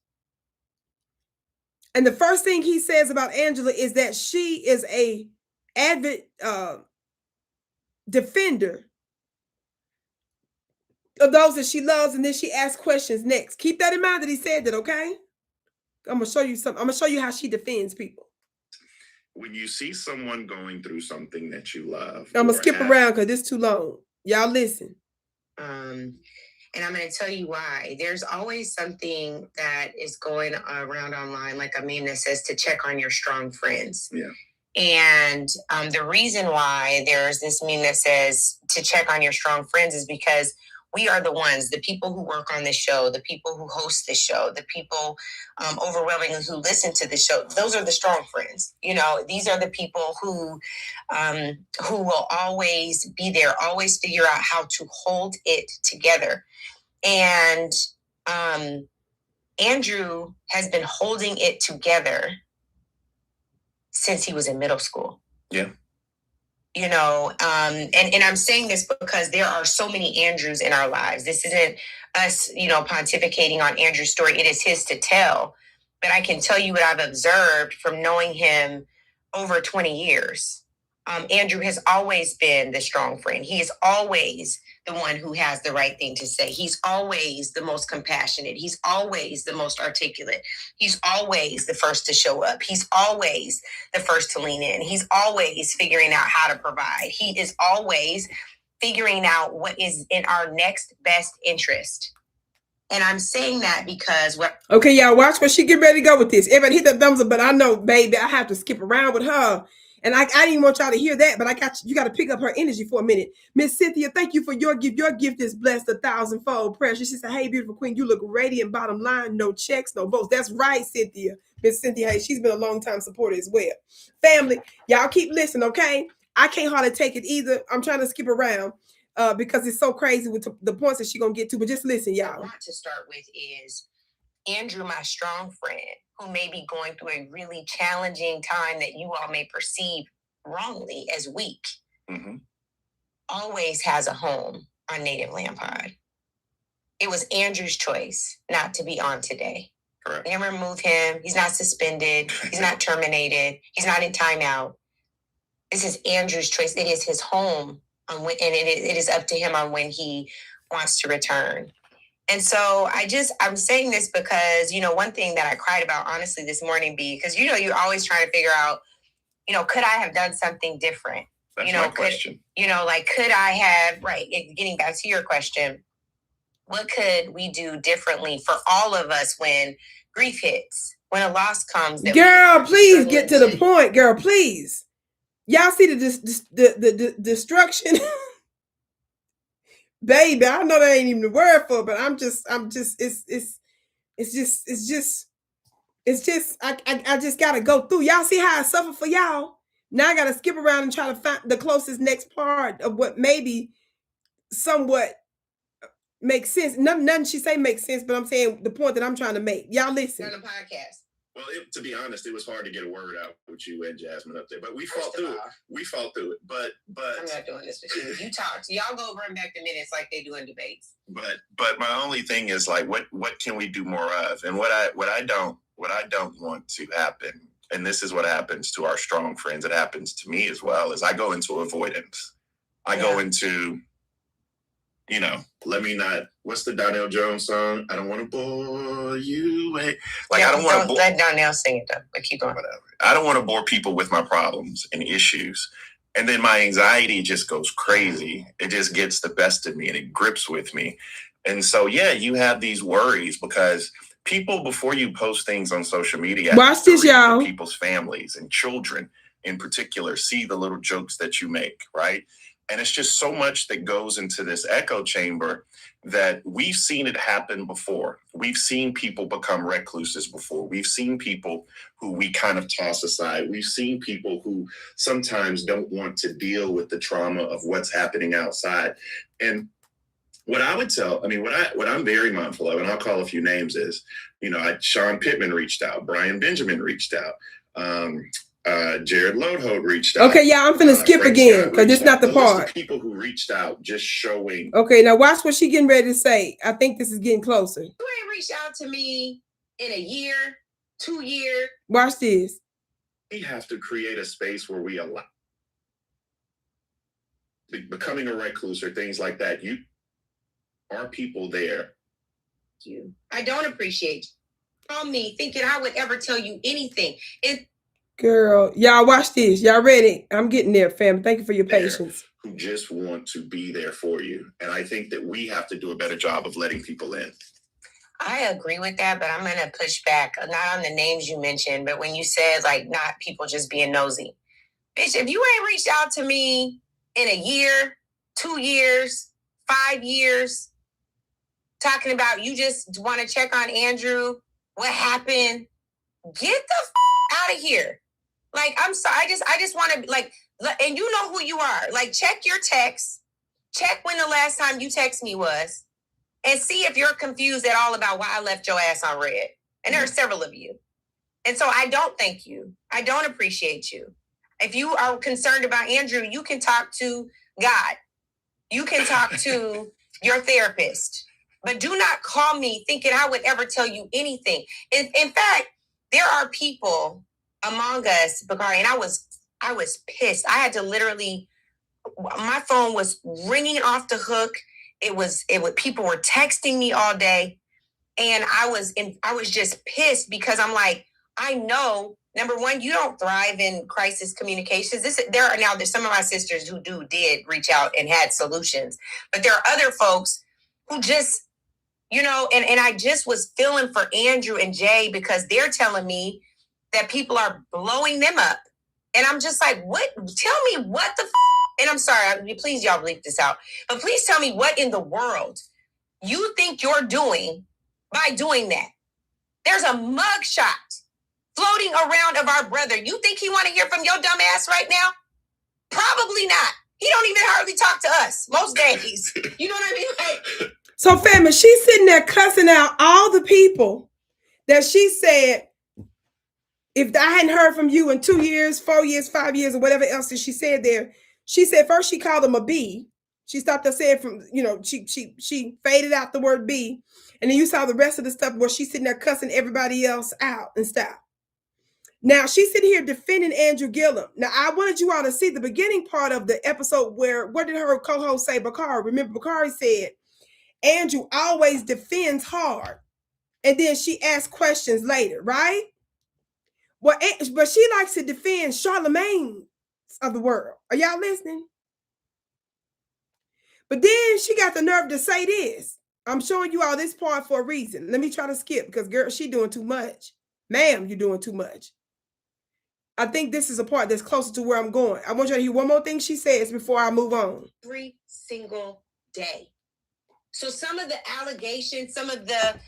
And the first thing he says about Angela is that she is a avid defender of those that she loves, and then she asks questions next. Keep that in mind that he said that, okay? I'm gonna show you something. I'm gonna show you how she defends people. When you see someone going through something that you love, I'm gonna skip around because it's too long. Y'all listen. And I'm going to tell you why. There's always something that is going around online, like a meme that says to check on your strong friends. Yeah. And the reason why there's this meme that says to check on your strong friends is because we are the ones, the people who work on the show, the people who host the show, the people overwhelmingly who listen to the show. Those are the strong friends. You know, these are the people who will always be there, always figure out how to hold it together. And Andrew has been holding it together since he was in middle school. Yeah. You know, and I'm saying this because there are so many Andrews in our lives. This isn't us, you know, pontificating on Andrew's story. It is his to tell. But I can tell you what I've observed from knowing him over 20 years. Andrew has always been the strong friend. He is always the one who has the right thing to say. He's always the most compassionate. He's always the most articulate. He's always the first to show up. He's always the first to lean in. He's always figuring out how to provide. He is always figuring out what is in our next best interest. And I'm saying that because okay, y'all, watch where she get ready to go with this. Everybody hit that thumbs up, but I know, baby, I have to skip around with her. And I didn't want y'all to hear that, but you got to pick up her energy for a minute. Miss Cynthia, thank you for your gift. Your gift is blessed 1,000-fold. Precious. She said, hey, beautiful queen, you look radiant. Bottom line, no checks, no votes. That's right, Cynthia. Miss Cynthia, hey, she's been a long time supporter as well. Family, y'all keep listening, okay? I can't hardly take it either. I'm trying to skip around because it's so crazy with the points that she's going to get to. But just listen, y'all. I want to start with is Andrew, my strong friend, who may be going through a really challenging time that you all may perceive wrongly as weak, always has a home on Native Land Pod. It was Andrew's choice not to be on today. Correct. They didn't remove him. He's not suspended. He's not terminated. He's not in timeout. This is Andrew's choice. It is his home, and it is up to him on when he wants to return. And so I'm saying this because, one thing that I cried about, honestly, this morning, because, you're always trying to figure out, could I have done something different? That's my question. Could I have, right, getting back to your question, what could we do differently for all of us when grief hits, when a loss comes? Girl, please get to the point, girl, please. Y'all see the destruction? Baby, I know that ain't even the word for it, but I just gotta go through. Y'all see how I suffer for y'all? Now I gotta skip around and try to find the closest next part of what maybe somewhat makes sense. Nothing she say makes sense, but I'm saying the point that I'm trying to make. Y'all listen. On the podcast. Well, to be honest, it was hard to get a word out with you and Jasmine up there, but we fought through it. We fought through it, but I'm not doing this with you. You talk. Y'all go over and back the minutes like they do in debates. But my only thing is like, what can we do more of? And what I don't want to happen, and this is what happens to our strong friends. It happens to me as well. Is I go into avoidance. I go into, let me not. What's the Donnell Jones song? I don't want to bore you away. I don't want to let Donnell sing it though. But keep going. Whatever. I don't want to bore people with my problems and issues. And then my anxiety just goes crazy. It just gets the best of me and it grips with me. And so, you have these worries because people, before you post things on social media, watch this, y'all. People's families and children in particular see the little jokes that you make, right? And it's just so much that goes into this echo chamber that we've seen it happen before. We've seen people become recluses before. We've seen people who we kind of toss aside. We've seen people who sometimes don't want to deal with the trauma of what's happening outside. And what I would what I'm very mindful of, and I'll call a few names, is, Sean Pittman reached out, Brian Benjamin reached out, Jared Lodeholt reached out. Okay, I'm finna skip again because this is not the part. The people who reached out, just showing. Okay, now watch what she getting ready to say. I think this is getting closer. You ain't reached out to me in a year, 2 years. Watch this. We have to create a space where we allow becoming a recluse or things like that. You are people there. I don't appreciate you. Call me thinking I would ever tell you anything. Girl, y'all watch this. Y'all ready? I'm getting there, fam. Thank you for your patience. Who just want to be there for you. And I think that we have to do a better job of letting people in. I agree with that, but I'm going to push back, not on the names you mentioned, but when you said, not people just being nosy. Bitch, if you ain't reached out to me in a year, 2 years, 5 years, talking about you just want to check on Andrew, what happened, get the out of here. I'm sorry. I just want to and you know who you are. Check your texts. Check when the last time you text me was, and see if you're confused at all about why I left your ass on red. And there are several of you. And so I don't thank you. I don't appreciate you. If you are concerned about Andrew, you can talk to God. You can talk to your therapist. But do not call me thinking I would ever tell you anything. In fact, there are people among us, Bakari, and I was I was pissed. I had to literally, my phone was ringing off the hook. People were texting me all day. And I was just pissed because I'm like, I know, number one, you don't thrive in crisis communications. There's some of my sisters who did reach out and had solutions, but there are other folks who just, and I just was feeling for Andrew and Jay because they're telling me that people are blowing them up. And I'm just like, what? Tell me what the and I'm sorry, please y'all bleep this out, but please tell me what in the world you think you're doing by doing that. There's a mug shot floating around of our brother. You think he want to hear from your dumb ass right now? Probably not. He don't even hardly talk to us most days. You know what I mean? So family, she's sitting there cussing out all the people that she said, if I hadn't heard from you in 2 years, 4 years, 5 years, or whatever else that she said there, she said first she called them a B. She stopped to say it from, she faded out the word B. And then you saw the rest of the stuff where she's sitting there cussing everybody else out and stuff. Now she's sitting here defending Andrew Gillum. Now I wanted you all to see the beginning part of the episode where, what did her co-host say, Bakari? Remember Bakari said, Andrew always defends hard. And then she asks questions later, right? Well, but she likes to defend Charlemagne of the world. Are y'all listening? But then she got the nerve to say this. I'm showing you all this part for a reason. Let me try to skip because girl, she doing too much. Ma'am, you're doing too much. I think this is a part that's closer to where I'm going. I want you to hear one more thing she says before I move on. Every single day. So some of the allegations, some of the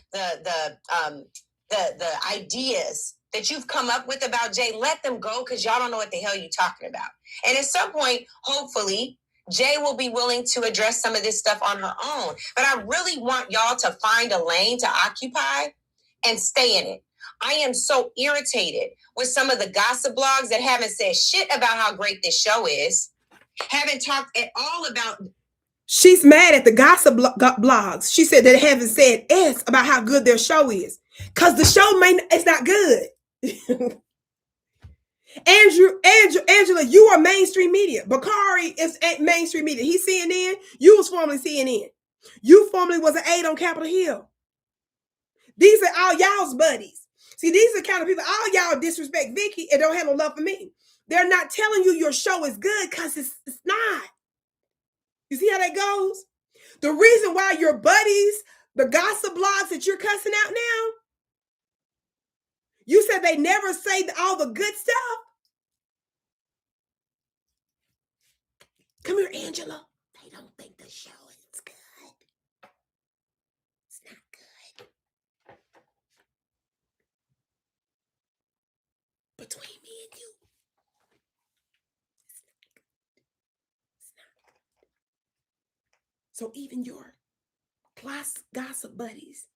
ideas that you've come up with about Jay, let them go because y'all don't know what the hell you're talking about. And at some point, hopefully, Jay will be willing to address some of this stuff on her own. But I really want y'all to find a lane to occupy and stay in it. I am so irritated with some of the gossip blogs that haven't said shit about how great this show is, haven't talked at all about... She's mad at the gossip blogs. She said they haven't said S about how good their show is. Because the show it's not good. Angela, you are mainstream media. Bakari is mainstream media. He's CNN. You was formerly CNN. You formerly was an aide on Capitol Hill. These are all y'all's buddies. See, these are the kind of people, all y'all disrespect Vicki and don't have no love for me. They're not telling you your show is good because it's not. You see how that goes? The reason why your buddies, the gossip blogs that you're cussing out now, you said they never say all the good stuff. Come here, Angela. They don't think the show is good. It's not good. Between me and you, it's not good. It's not good. So even your gossip buddies,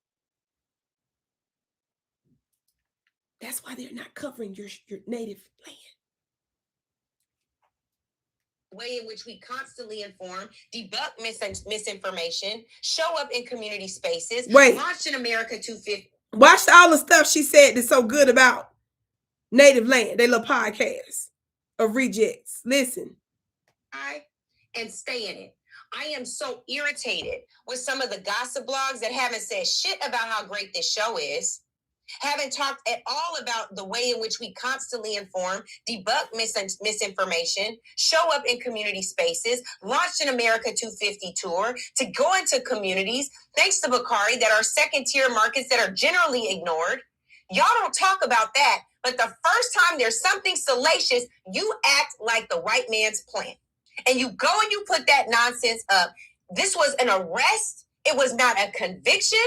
that's why they're not covering your native land. Way in which we constantly inform, debunk misinformation, show up in community spaces. Wait. Launched in America 250. Watch all the stuff she said that's so good about native land. They little podcast of rejects. Listen. And stay in it. I am so irritated with some of the gossip blogs that haven't said shit about how great this show is. Haven't talked at all about the way in which we constantly inform, debunk misinformation, show up in community spaces, launched an America 250 tour to go into communities, thanks to Bakari, that are second-tier markets that are generally ignored. Y'all don't talk about that, but the first time there's something salacious, you act like the white man's plan. And you go and you put that nonsense up. This was an arrest. It was not a conviction.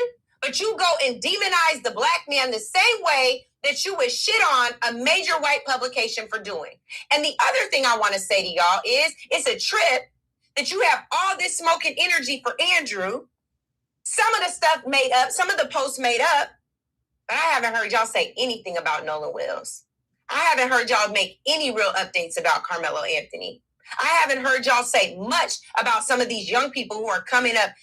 But you go and demonize the black man the same way that you would shit on a major white publication for doing. And the other thing I want to say to y'all is it's a trip that you have all this smoke and energy for Andrew. Some of the stuff made up, some of the posts made up, but I haven't heard y'all say anything about Nolan Wills. I haven't heard y'all make any real updates about Carmelo Anthony. I haven't heard y'all say much about some of these young people who are coming up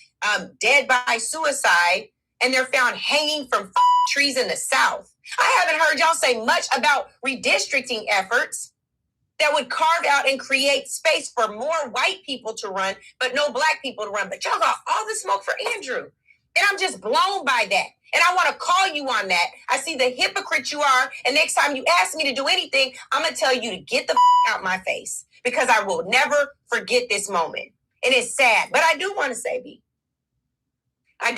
dead by suicide, and they're found hanging from trees in the South. I haven't heard y'all say much about redistricting efforts. that would carve out and create space for more white people to run, but no black people to run. But y'all got all the smoke for Andrew. And I'm just blown by that. And I want to call you on that. I see the hypocrite you are. And next time you ask me to do anything, I'm going to tell you to get the out my face, because I will never forget this moment. And it's sad. But I do want to say, B, I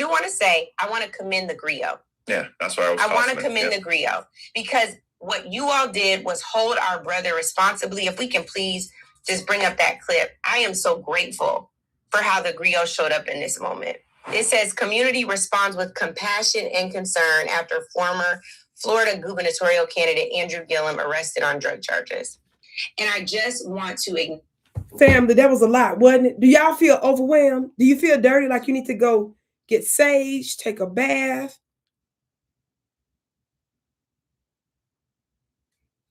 want to commend the griot. Yeah, that's what I want to commend the griot, because what you all did was hold our brother responsibly. If we can please just bring up that clip. I am so grateful for how the griot showed up in this moment. It says, community responds with compassion and concern after former Florida gubernatorial candidate Andrew Gillum arrested on drug charges. And I just want to... Family, that was a lot, wasn't it? Do y'all feel overwhelmed? Do you feel dirty, like you need to go get sage, take a bath?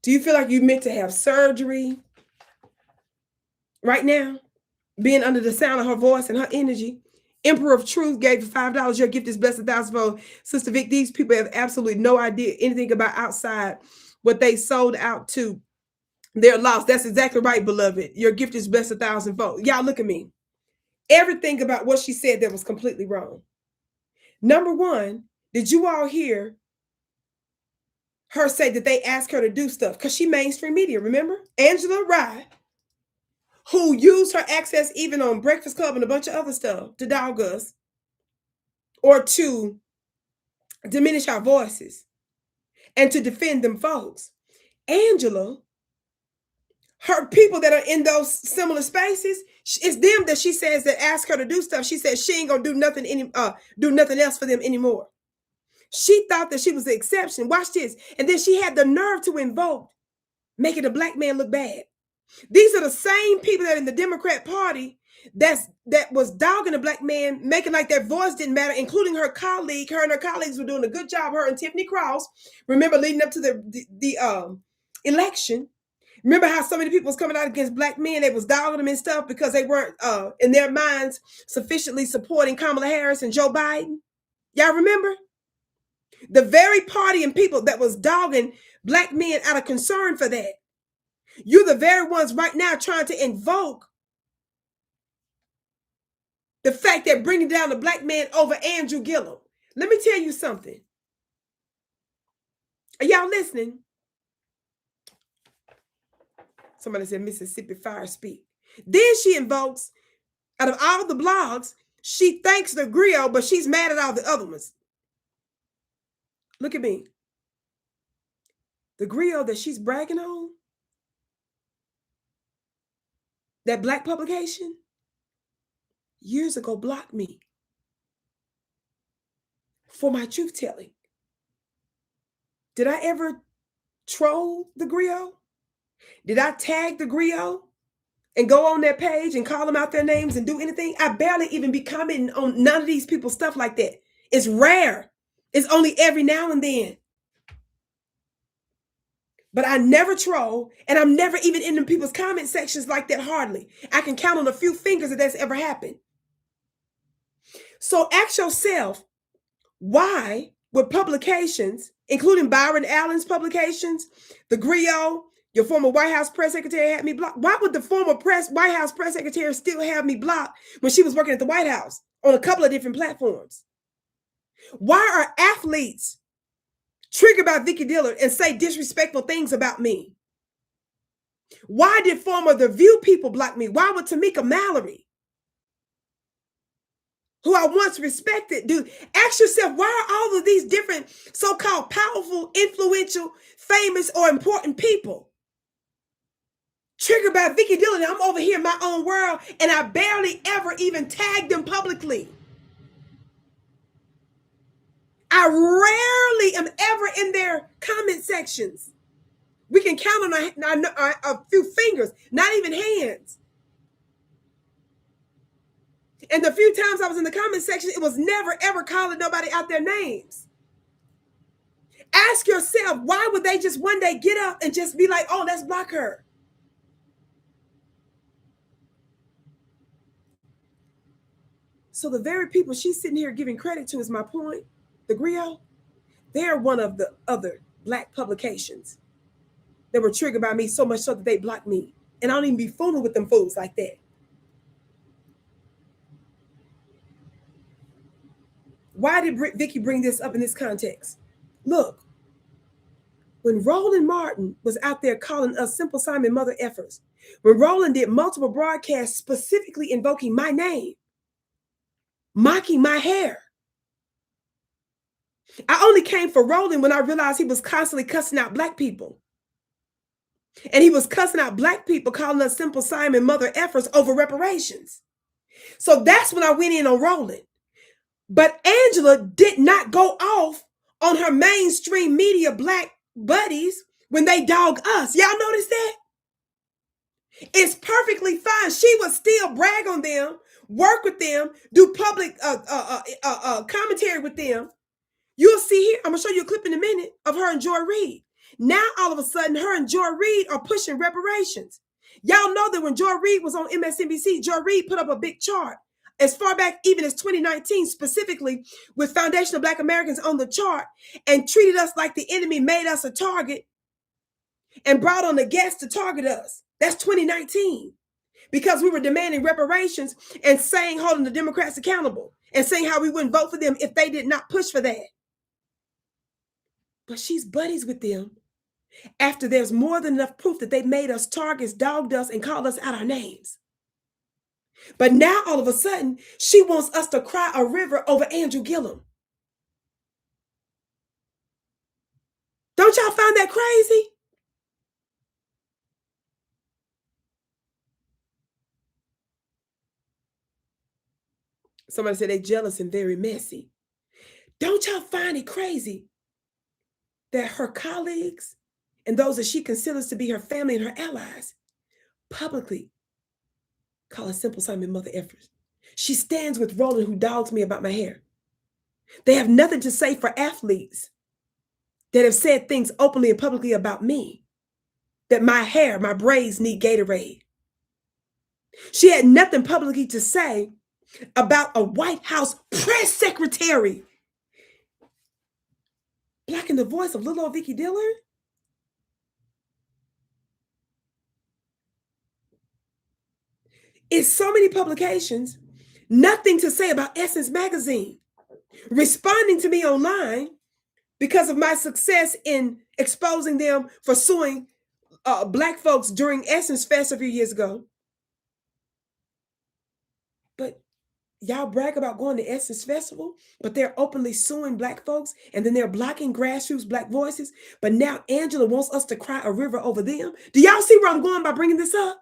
Do you feel like you meant to have surgery right now? Being under the sound of her voice and her energy. Emperor of Truth gave you $5. Your gift is blessed 1,000-fold. Sister Vic, these people have absolutely no idea anything about outside what they sold out to. They're lost. That's exactly right, beloved. Your gift is blessed 1,000-fold. Y'all look at me. Everything about what she said that was completely wrong. Number one, did you all hear her say that they asked her to do stuff? Because she mainstream media, remember? Angela Reid, who used her access even on Breakfast Club and a bunch of other stuff to dog us or to diminish our voices and to defend them folks. Angela, her people that are in those similar spaces, it's them that she says that ask her to do stuff. She said she ain't gonna do nothing else for them anymore. She thought that she was the exception. Watch this. And then she had the nerve to invoke making a black man look bad. These are the same people that in the Democrat Party that was dogging a black man, making like their voice didn't matter, including her colleague. Her and her colleagues were doing a good job. Her and Tiffany Cross, remember, leading up to the election. Remember how so many people was coming out against black men? They was dogging them and stuff because they weren't, in their minds, sufficiently supporting Kamala Harris and Joe Biden. Y'all remember? The very party and people that was dogging black men out of concern for that. You're the very ones right now trying to invoke the fact that bringing down the black man over Andrew Gillum. Let me tell you something. Are y'all listening? Somebody said Mississippi Fire speak. Then she invokes, out of all the blogs, she thanks the griot, but she's mad at all the other ones. Look at me. The griot that she's bragging on, that black publication, years ago blocked me for my truth telling. Did I ever troll the griot? Did I tag the griot and go on their page and call them out their names and do anything? I barely even be commenting on none of these people's stuff like that. It's rare. It's only every now and then. But I never troll, and I'm never even in the people's comment sections like that, hardly. I can count on a few fingers that that's ever happened. So ask yourself, why would publications, including Byron Allen's publications, the griot, your former White House press secretary had me blocked? Why would the former White House press secretary still have me blocked when she was working at the White House on a couple of different platforms? Why are athletes triggered by Vicki Dillard and say disrespectful things about me? Why did former The View people block me? Why would Tamika Mallory, who I once respected, do? Ask yourself, why are all of these different so-called powerful, influential, famous, or important people triggered by Vicki Dillard? I'm over here in my own world, and I barely ever even tagged them publicly. I rarely am ever in their comment sections. We can count on a few fingers, not even hands. And the few times I was in the comment section, it was never, ever calling nobody out their names. Ask yourself, why would they just one day get up and just be like, oh, let's block her? So the very people she's sitting here giving credit to, is my point, the griot, they're one of the other black publications that were triggered by me so much so that they blocked me. And I don't even be fooling with them fools like that. Why did Vicki bring this up in this context? Look, when Roland Martin was out there calling us Simple Simon mother effers, when Roland did multiple broadcasts specifically invoking my name, mocking my hair, I only came for Roland when I realized he was constantly cussing out Black people. And he was cussing out Black people, calling us Simple Simon mother effers over reparations. So that's when I went in on Roland. But Angela did not go off on her mainstream media Black buddies when they dog us. Y'all notice that? It's perfectly fine. She would still brag on them, work with them, do public commentary with them. You'll see here, I'm going to show you a clip in a minute of her and Joy Reid. Now, all of a sudden, her and Joy Reid are pushing reparations. Y'all know that when Joy Reid was on MSNBC, Joy Reid put up a big chart as far back even as 2019, specifically with Foundation of Black Americans on the chart, and treated us like the enemy, made us a target, and brought on the guests to target us. That's 2019. Because we were demanding reparations and saying, holding the Democrats accountable, and saying how we wouldn't vote for them if they did not push for that. But she's buddies with them after there's more than enough proof that they made us targets, dogged us, and called us out our names. But now, all of a sudden, she wants us to cry a river over Andrew Gillum. Don't y'all find that crazy? Somebody said they're jealous and very messy. Don't y'all find it crazy that her colleagues and those that she considers to be her family and her allies publicly call her Simple Simon mother effers? She stands with Roland, who dogs me about my hair. They have nothing to say for athletes that have said things openly and publicly about me, that my hair, my braids need Gatorade. She had nothing publicly to say about a White House press secretary blocking the voice of little old Vicki Dillard. It's so many publications, nothing to say about Essence Magazine, responding to me online because of my success in exposing them for suing Black folks during Essence Fest a few years ago. But y'all brag about going to Essence Festival, but they're openly suing Black folks, and then they're blocking grassroots Black voices. But now Angela wants us to cry a river over them. Do y'all see where I'm going by bringing this up?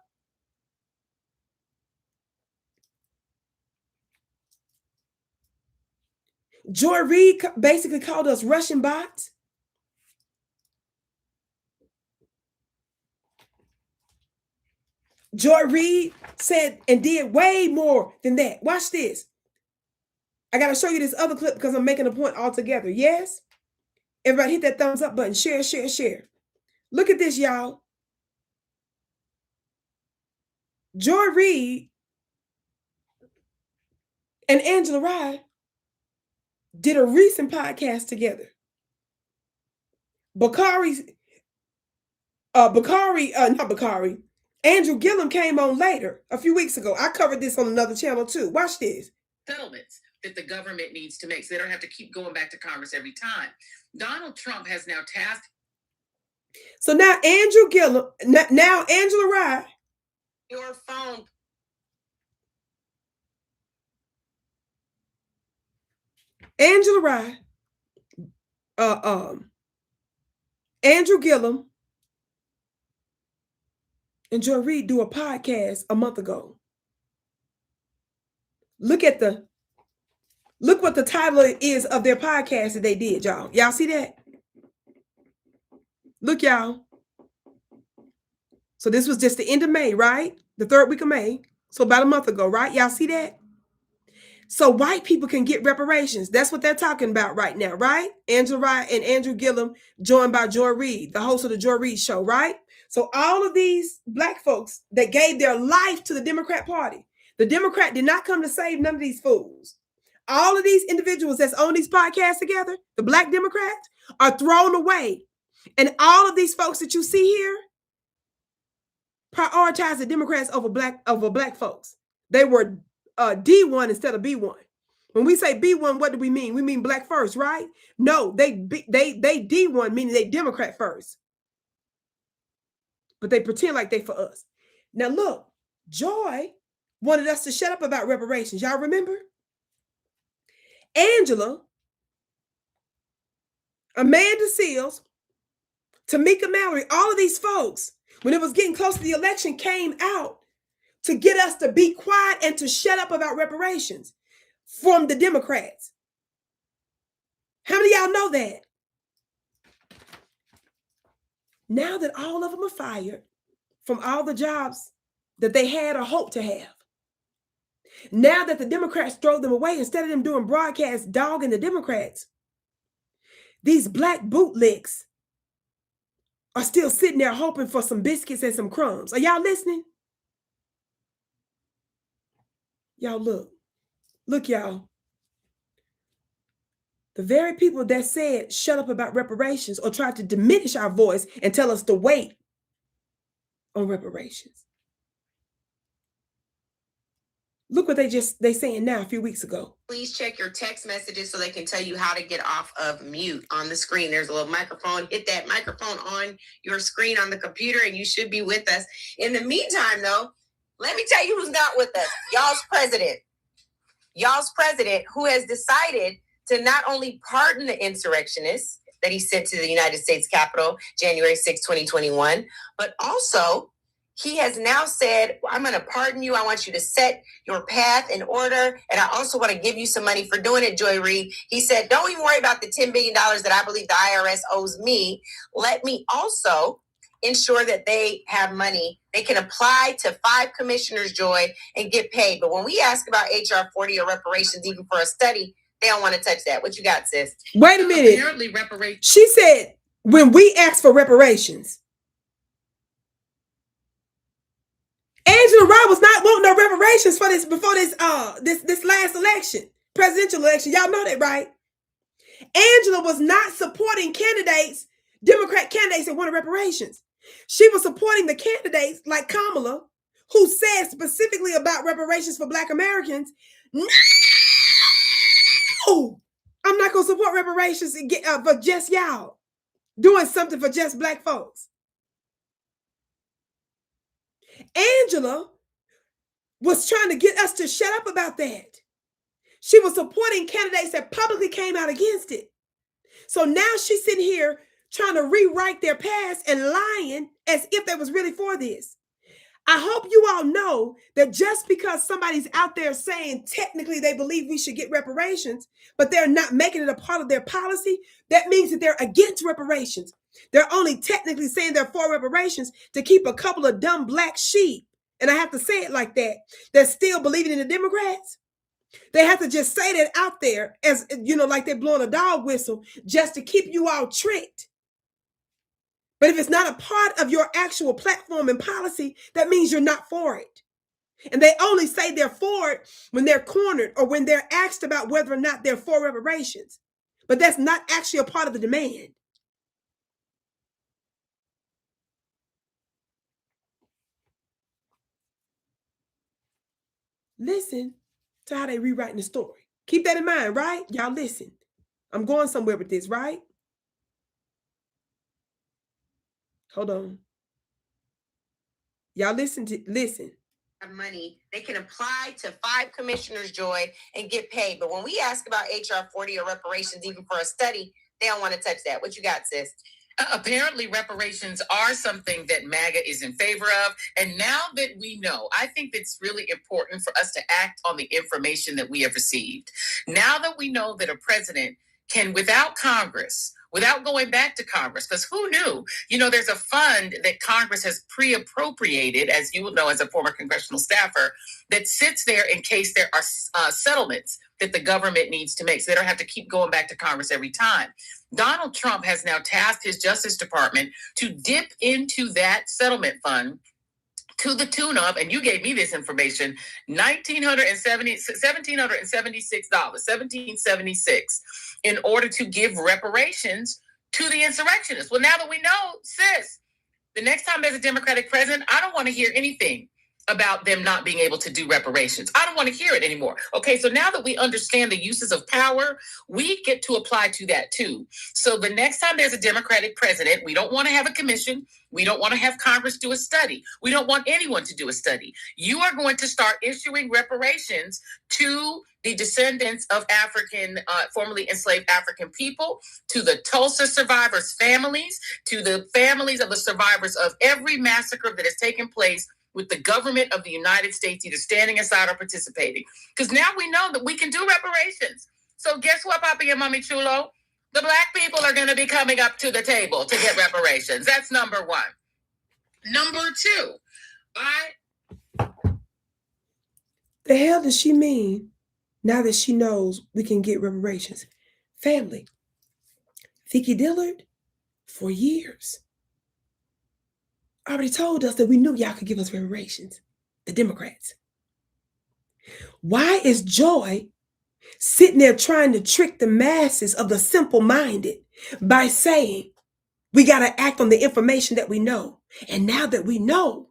Joy Reid basically called us Russian bots. Joy Reid said and did way more than that. Watch this. I got to show you this other clip because I'm making a point altogether. Yes? Everybody hit that thumbs up button. Share, share, share. Look at this, y'all. Joy Reid and Angela Rye did a recent podcast together. Andrew Gillum came on later, a few weeks ago. I covered this on another channel too. Watch this. Settlements that the government needs to make so they don't have to keep going back to Congress every time. Donald Trump has now tasked. So now Andrew Gillum, now Angela Rye. Your phone. Angela Rye, Andrew Gillum, and Joy Reid do a podcast a month ago. Look what the title is of their podcast that they did, y'all. Y'all see that? Look, y'all. So this was just the end of May, right? The third week of May. So about a month ago, right? Y'all see that? So white people can get reparations. That's what they're talking about right now, right? Angela Rye and Andrew Gillum, joined by Joy Reid, the host of the Joy Reid Show, right? So all of these Black folks that gave their life to the Democrat Party, the Democrat did not come to save none of these fools. All of these individuals that's on these podcasts together, the Black Democrats, are thrown away And all of these folks that you see here prioritize the Democrats over black folks. They were D1 instead of B1. When we say B1, what do we mean? We mean black first, right? No, they D1, meaning they Democrat first. But they pretend like they for us. Now look, Joy wanted us to shut up about reparations. Y'all remember? Angela, Amanda Seals, Tamika Mallory, all of these folks, when it was getting close to the election, came out to get us to be quiet and to shut up about reparations from the Democrats. How many of y'all know that? Now that all of them are fired from all the jobs that they had or hoped to have, now that the Democrats throw them away, instead of them doing broadcasts dogging the Democrats, these black bootlicks are still sitting there hoping for some biscuits and some crumbs. Are y'all listening? Y'all look, y'all. The very people that said shut up about reparations or tried to diminish our voice and tell us to wait on reparations. Look what they saying now a few weeks ago. Please check your text messages so they can tell you how to get off of mute. On the screen, there's a little microphone. Hit that microphone on your screen on the computer and you should be with us. In the meantime, though, let me tell you who's not with us. Y'all's president. Y'all's president, who has decided to not only pardon the insurrectionists that he sent to the United States Capitol January 6, 2021, but also he has now said, I'm going to pardon you. I want you to set your path in order. And I also want to give you some money for doing it, Joy Reid. He said, don't even worry about the $10 billion that I believe the IRS owes me. Let me also ensure that they have money. They can apply to 5 commissioners, Joy, and get paid. But when we ask about HR 40 or reparations, even for a study, they don't want to touch that. What you got, sis? Wait a minute. Apparently reparations. She said, when we ask for reparations, Angela Rye was not wanting no reparations for this before this last election, presidential election. Y'all know that, right? Angela was not supporting candidates, Democrat candidates that wanted reparations. She was supporting the candidates like Kamala, who said specifically about reparations for Black Americans, no, I'm not going to support reparations for just y'all, doing something for just Black folks. Angela was trying to get us to shut up about that. She was supporting candidates that publicly came out against it. So now she's sitting here trying to rewrite their past and lying as if they was really for this. I hope you all know that just because somebody's out there saying technically they believe we should get reparations, but they're not making it a part of their policy, that means that they're against reparations. They're only technically saying they're for reparations to keep a couple of dumb black sheep, and I have to say it like that, that's still believing in the Democrats. They have to just say that out there as, you know, like they're blowing a dog whistle just to keep you all tricked. But if it's not a part of your actual platform and policy, that means you're not for it. And they only say they're for it when they're cornered or when they're asked about whether or not they're for reparations. But that's not actually a part of the demand. Listen to how they rewriting the story. Keep that in mind, right? Y'all listen. I'm going somewhere with this, right? Hold on. Y'all listen. Money, they can apply to 5 commissioners, Joy, and get paid. But when we ask about HR 40 or reparations, even for a study, they don't want to touch that. What you got, sis? Apparently reparations are something that MAGA is in favor of. And now that we know, I think it's really important for us to act on the information that we have received. Now that we know that a president can, without Congress, without going back to Congress, because who knew? You know, there's a fund that Congress has pre-appropriated, as you will know as a former congressional staffer, that sits there in case there are settlements that the government needs to make, so they don't have to keep going back to Congress every time. Donald Trump has now tasked his Justice Department to dip into that settlement fund to the tune of, and you gave me this information, $1,776, in order to give reparations to the insurrectionists. Well, now that we know, sis, the next time there's a Democratic president, I don't want to hear anything about them not being able to do reparations. I don't want to hear it anymore. Okay, so now that we understand the uses of power, we get to apply to that too. So the next time there's a Democratic president, we don't want to have a commission. We don't want to have Congress do a study. We don't want anyone to do a study. You are going to start issuing reparations to the descendants of African, formerly enslaved African people, to the Tulsa survivors' families, to the families of the survivors of every massacre that has taken place with the government of the United States either standing aside or participating. Because now we know that we can do reparations. So guess what, Papi and Mommy Chulo? The Black people are going to be coming up to the table to get reparations. That's number one. Number two, the hell does she mean now that she knows we can get reparations? Family, Vicki Dillard, for years, already told us that we knew y'all could give us reparations, the Democrats. Why is Joy sitting there trying to trick the masses of the simple-minded by saying we got to act on the information that we know? And now that we know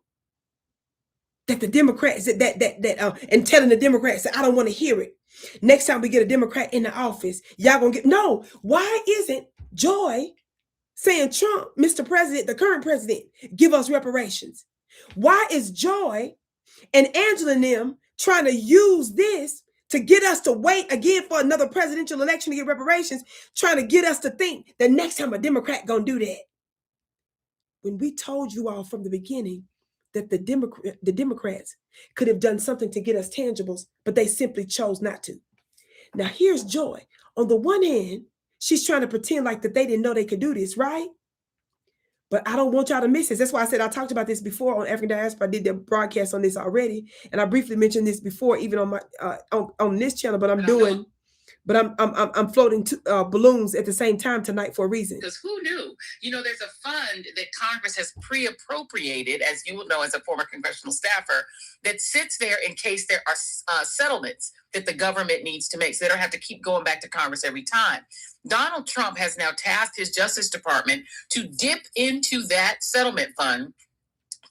that the Democrats, and telling the Democrats that I don't want to hear it. Next time we get a Democrat in the office, y'all gonna get, no. Why isn't Joy saying, Trump, Mr. President, the current president, give us reparations? Why is Joy and Angela and them trying to use this to get us to wait again for another presidential election to get reparations, trying to get us to think that next time a Democrat gonna do that? When we told you all from the beginning that the Democrats could have done something to get us tangibles, but they simply chose not to. Now here's Joy. On the one hand, she's trying to pretend like that they didn't know they could do this, right? But I don't want y'all to miss this. That's why I said I talked about this before on African Diaspora. I did the broadcast on this already, and I briefly mentioned this before, even on my on this channel. But I'm floating balloons at the same time tonight for a reason. Because who knew? You know, there's a fund that Congress has pre-appropriated, as you will know as a former congressional staffer, that sits there in case there are settlements that the government needs to make, so they don't have to keep going back to Congress every time. Donald Trump has now tasked his Justice Department to dip into that settlement fund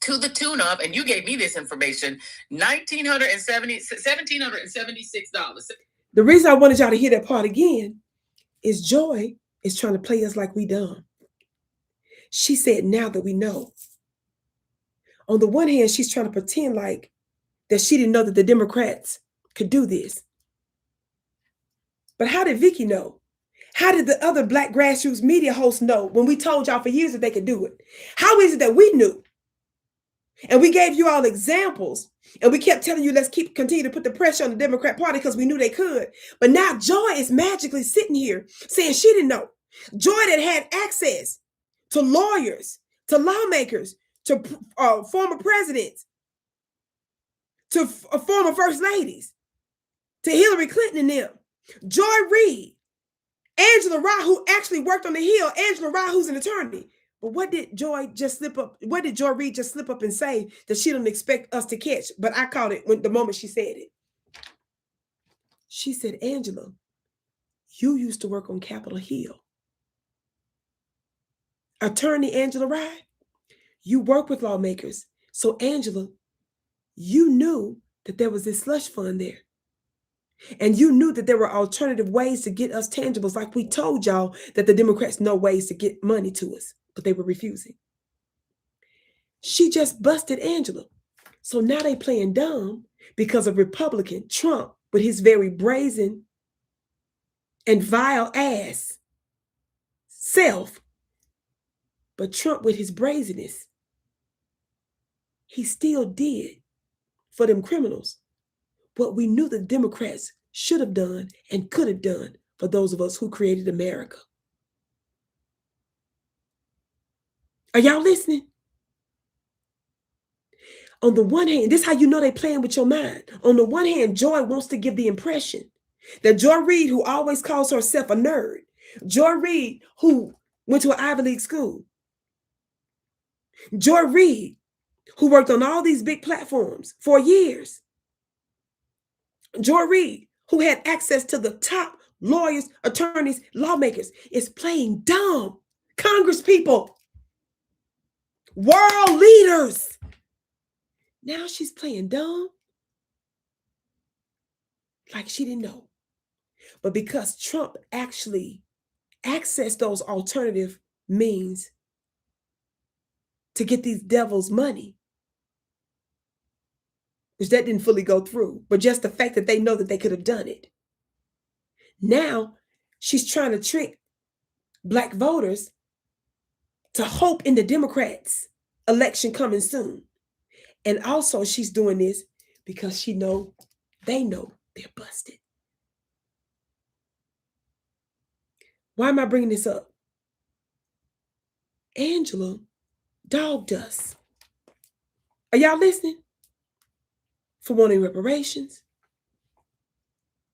to the tune of, and you gave me this information, $1,776. The reason I wanted y'all to hear that part again is Joy is trying to play us like we dumb. She said, now that we know. On the one hand, she's trying to pretend like that she didn't know that the Democrats could do this. But how did Vicki know? How did the other Black grassroots media hosts know when we told y'all for years that they could do it? How is it that we knew? And we gave you all examples, and we kept telling you, let's continue to put the pressure on the Democrat Party because we knew they could. But now Joy is magically sitting here saying she didn't know. Joy that had access to lawyers, to lawmakers, to former presidents, to former first ladies, to Hillary Clinton and them. Joy Reid, Angela Rye, who actually worked on the Hill, Angela Rye, who's an attorney. But what did Joy just slip up? What did Joy Reid just slip up and say that she didn't expect us to catch? But I caught it when the moment she said it. She said, Angela, you used to work on Capitol Hill. Attorney Angela Rye, you work with lawmakers. So Angela, you knew that there was this slush fund there. And you knew that there were alternative ways to get us tangibles, like we told y'all that the Democrats know ways to get money to us, but they were refusing. She just busted Angela. So now they playing dumb because of Republican Trump with his very brazen and vile ass self. But Trump with his brazenness, he still did for them criminals what we knew the Democrats should have done and could have done for those of us who created America. Are y'all listening? On the one hand, this is how you know they're playing with your mind. On the one hand, Joy wants to give the impression that Joy Reid, who always calls herself a nerd, Joy Reid, who went to an Ivy League school, Joy Reid, who worked on all these big platforms for years, Joy Reid, who had access to the top lawyers, attorneys, lawmakers, is playing dumb Congress people, world leaders. Now she's playing dumb like she didn't know. But because Trump actually accessed those alternative means to get these devils money, which that didn't fully go through, but just the fact that they know that they could have done it. Now she's trying to trick Black voters to hope in the Democrats' election coming soon. And also she's doing this because they know they're busted. Why am I bringing this up? Angela dogged us. Are y'all listening? For wanting reparations,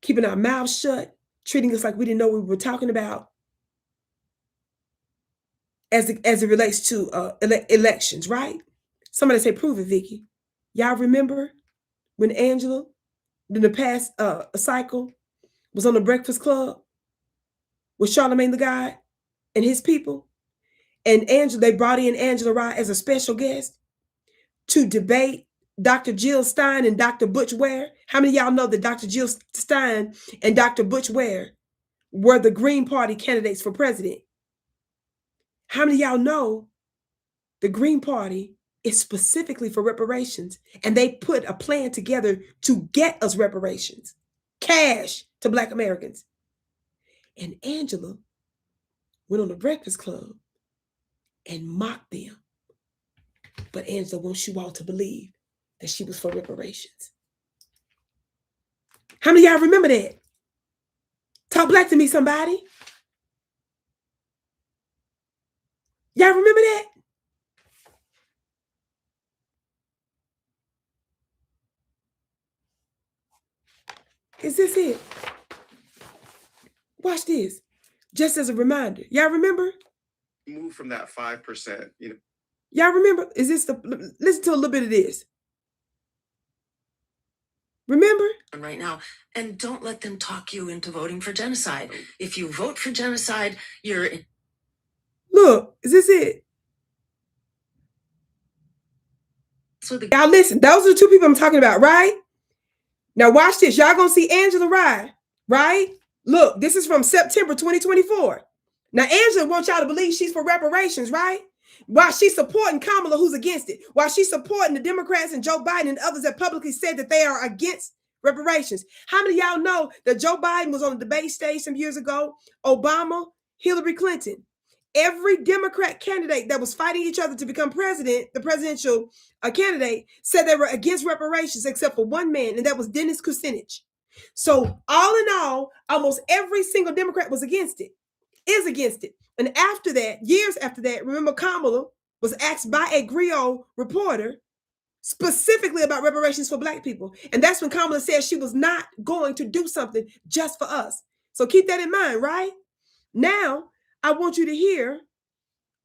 keeping our mouths shut, treating us like we didn't know what we were talking about as it relates to elections, right? Somebody say, prove it, Vicki. Y'all remember when Angela, in the past cycle, was on the Breakfast Club with Charlamagne the God and his people? And they brought in Angela Rye as a special guest to debate Dr. Jill Stein and Dr. Butch Ware. How many of y'all know that Dr. Jill Stein and Dr. Butch Ware were the Green Party candidates for president? How many of y'all know the Green Party is specifically for reparations, and they put a plan together to get us reparations, cash to Black Americans? And Angela went on the Breakfast Club and mocked them. But Angela wants you all to believe that she was for reparations. How many of y'all remember that? Talk black to me, somebody. Y'all remember that? Is this it? Watch this. Just as a reminder. Y'all remember? Move from that 5%, Y'all remember? Listen to a little bit of this. Remember? Right now, and don't let them talk you into voting for genocide. If you vote for genocide, you're... Look, is this it? So y'all listen, those are the two people I'm talking about, right? Now watch this. Y'all gonna see Angela Rye, right? Look, this is from September 2024. Now Angela wants y'all to believe she's for reparations, right? While she's supporting Kamala, who's against it. While she's supporting the Democrats and Joe Biden and others that publicly said that they are against reparations. How many of y'all know that Joe Biden was on the debate stage some years ago? Obama, Hillary Clinton. Every Democrat candidate that was fighting each other to become president, the presidential candidate, said they were against reparations except for one man, and that was Dennis Kucinich. So all in all, almost every single Democrat was against it, is against it. And after that, years after that, remember Kamala was asked by a Griot reporter specifically about reparations for Black people. And that's when Kamala said she was not going to do something just for us. So keep that in mind, right? Now, I want you to hear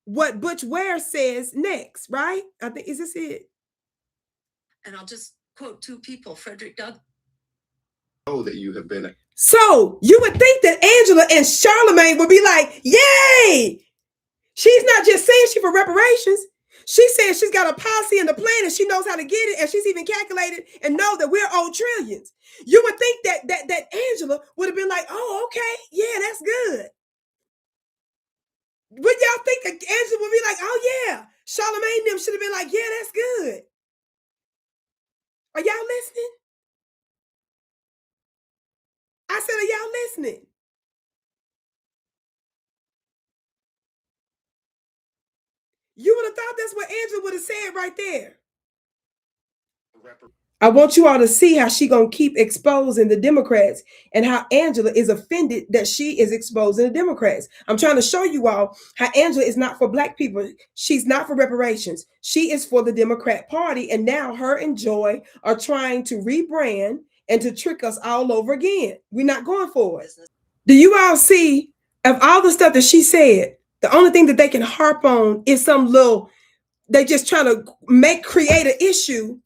what Butch Ware says next, right? I think, is this it? And I'll just quote two people, Frederick Douglass. Oh, that you have been. So you would think that Angela and Charlamagne would be like, yay! She's not just saying she's for reparations. She says she's got a policy and a plan and she knows how to get it, and she's even calculated and know that we're owed trillions. You would think that Angela would have been like, oh, okay, yeah, that's good. Would y'all think that Angela would be like, oh yeah, Charlamagne and them should have been like, yeah, that's good. Are y'all listening? I said, are y'all listening? You would have thought that's what Angela would have said right there. I want you all to see how she gonna keep exposing the Democrats and how Angela is offended that she is exposing the Democrats. I'm trying to show you all how Angela is not for Black people. She's not for reparations. She is for the Democrat Party. And now her and Joy are trying to rebrand and to trick us all over again. We're not going for it. Do you all see, of all the stuff that she said, the only thing that they can harp on is some little, they just trying to create an issue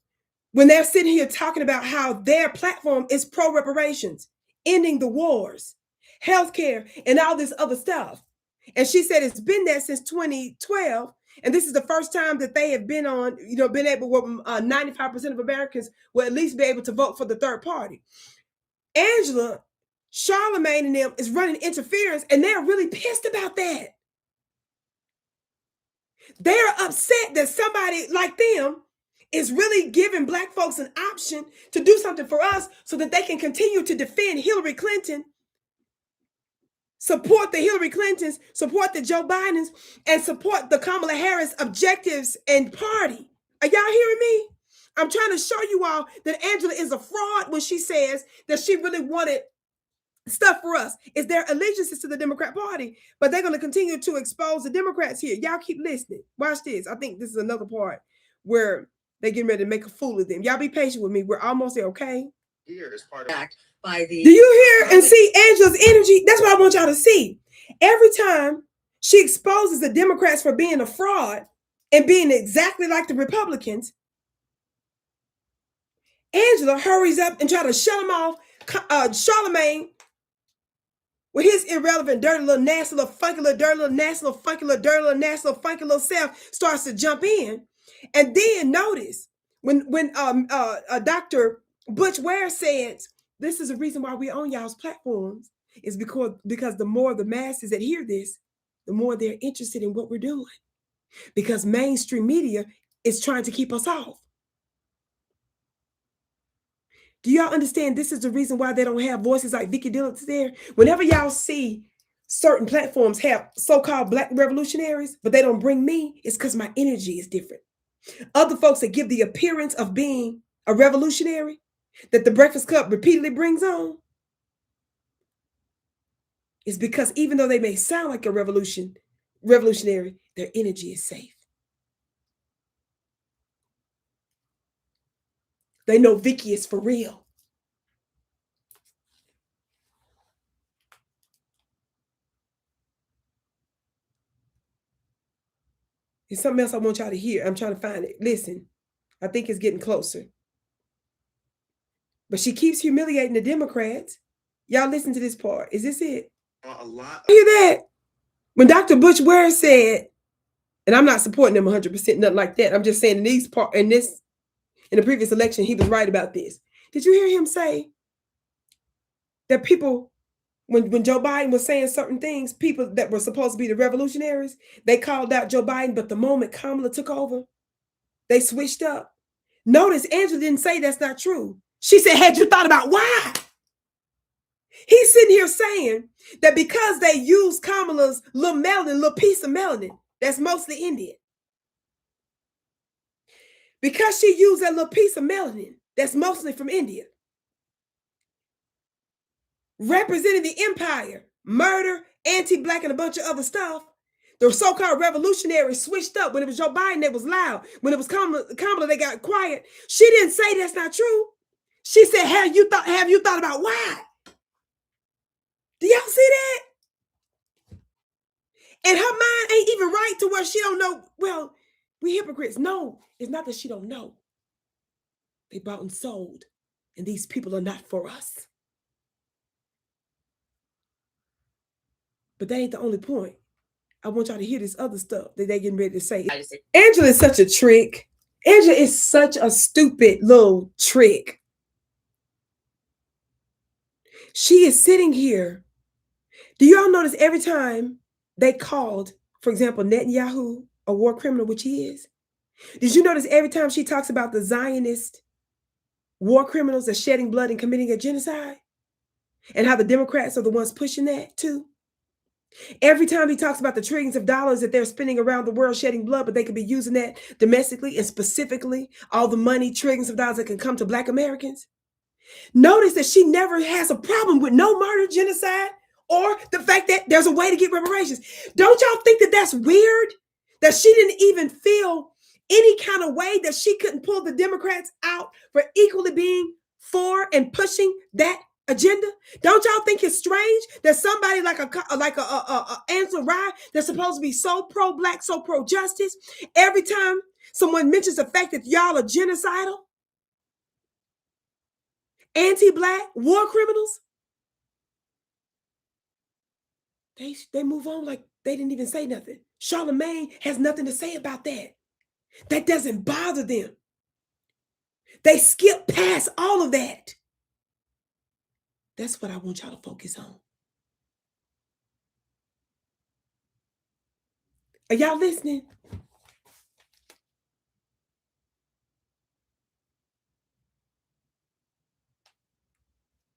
when they're sitting here talking about how their platform is pro-reparations, ending the wars, healthcare, and all this other stuff. And she said it's been there since 2012. And this is the first time that they have been on, been able, 95% of Americans will at least be able to vote for the third party. Angela, Charlemagne and them is running interference, and they're really pissed about that. They're upset that somebody like them is really giving Black folks an option to do something for us so that they can continue to defend Hillary Clinton, support the Hillary Clintons, support the Joe Bidens, and support the Kamala Harris objectives and party. Are y'all hearing me? I'm trying to show you all that Angela is a fraud when she says that she really wanted stuff for us. Is their allegiances to the Democrat Party, but they're going to continue to expose the Democrats here. Y'all keep listening. Watch this. I think this is another part where they're getting ready to make a fool of them. Y'all be patient with me. We're almost there, okay? Here is part of By the Do you hear and see Angela's energy? That's what I want y'all to see. Every time she exposes the Democrats for being a fraud and being exactly like the Republicans, Angela hurries up and try to shut them off. Charlemagne, with his irrelevant, dirty little, nasty little, funky little, dirty little, nasty little, funky little, dirty little, nasty little, funky little self, starts to jump in. And then notice when Dr. Butch Ware said, this is the reason why we own y'all's platforms, is because the more the masses that hear this, the more they're interested in what we're doing. Because mainstream media is trying to keep us off. Do y'all understand this is the reason why they don't have voices like Vicki Dillard there? Whenever y'all see certain platforms have so-called Black revolutionaries, but they don't bring me, it's because my energy is different. Other folks that give the appearance of being a revolutionary that the Breakfast Club repeatedly brings on is because even though they may sound like a revolutionary, their energy is safe. They know Vicki is for real. There's something else I want y'all to hear. I'm trying to find it. Listen, I think it's getting closer. But she keeps humiliating the Democrats. Y'all listen to this part. Is this it? a lot. Hear that? When Dr. Butch Ware said, and I'm not supporting them 100%, nothing like that. I'm just saying in the previous election, he was right about this. Did you hear him say that people, when Joe Biden was saying certain things, people that were supposed to be the revolutionaries, they called out Joe Biden, but the moment Kamala took over, they switched up. Notice Angela didn't say that's not true. She said, had you thought about why? He's sitting here saying that because they used Kamala's little piece of melanin, that's mostly Indian. Because she used that little piece of melanin, that's mostly from India, representing the empire, murder, anti-Black, and a bunch of other stuff, the so-called revolutionaries switched up. When it was Joe Biden, they was loud. When it was Kamala, they got quiet. She didn't say that's not true. She said, have you thought about why? Do y'all see that? And her mind ain't even right to where she don't know, well, we hypocrites. No, it's not that she don't know. They bought and sold, and these people are not for us. But that ain't the only point. I want y'all to hear this other stuff that they getting ready to say. Angela is such a trick. Angela is such a stupid little trick. She is sitting here. Do y'all notice every time they called, for example, Netanyahu a war criminal, which he is? Did you notice every time she talks about the Zionist war criminals that shedding blood and committing a genocide, and how the Democrats are the ones pushing that too? Every time he talks about the trillions of dollars that they're spending around the world shedding blood, but they could be using that domestically, and specifically all the money, trillions of dollars that can come to Black Americans. Notice that she never has a problem with no murder, genocide, or the fact that there's a way to get reparations. Don't y'all think that that's weird? That she didn't even feel any kind of way that she couldn't pull the Democrats out for equally being for and pushing that agenda? Don't y'all think it's strange that somebody like Ansel Rye, that's supposed to be so pro-Black, so pro-justice, every time someone mentions the fact that y'all are genocidal, anti-Black, war criminals, they move on like They didn't even say nothing. Charlemagne has nothing to say about that. That doesn't bother them. They skip past all of that. That's what I want y'all to focus on. Are y'all listening?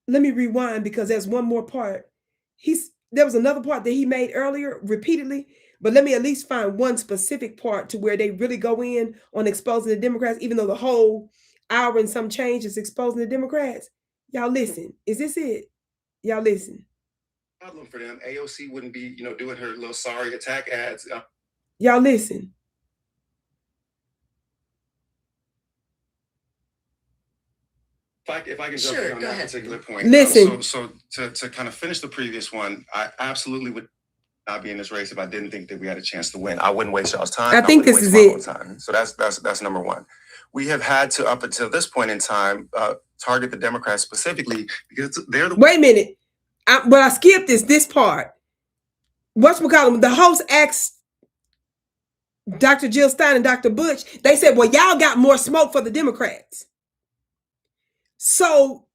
Let me rewind because there's one more part. There was another part that he made earlier repeatedly, but let me at least find one specific part to where they really go in on exposing the Democrats, even though the whole hour and some change is exposing the Democrats. Y'all listen. Is this it? Y'all listen. Problem for them. AOC wouldn't be, doing her little sorry attack ads. Y'all listen. If I can jump Sure, in on go that ahead. particular point. Listen. So to kind of finish the previous one, I absolutely would not be in this race if I didn't think that we had a chance to win. I wouldn't waste y'all's time. I think this is it. Time. So that's number one. We have had to, up until this point in time, target the Democrats specifically because they're the. Wait a minute. I skipped this part. Whatchamacallit, the host asked Dr. Jill Stein and Dr. Butch, they said, well, y'all got more smoke for the Democrats. So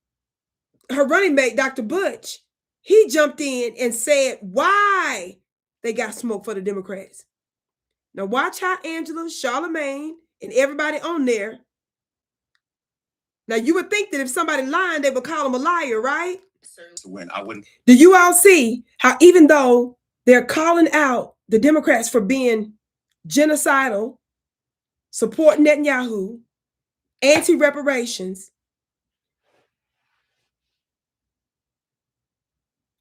her running mate, Dr. Butch, he jumped in and said why they got smoke for the Democrats. Now watch how Angela, Charlemagne, and everybody on there. Now you would think that if somebody lying, they would call them a liar, right? To win. I wouldn't. Do you all see how even though they're calling out the Democrats for being genocidal, support Netanyahu, anti-reparations,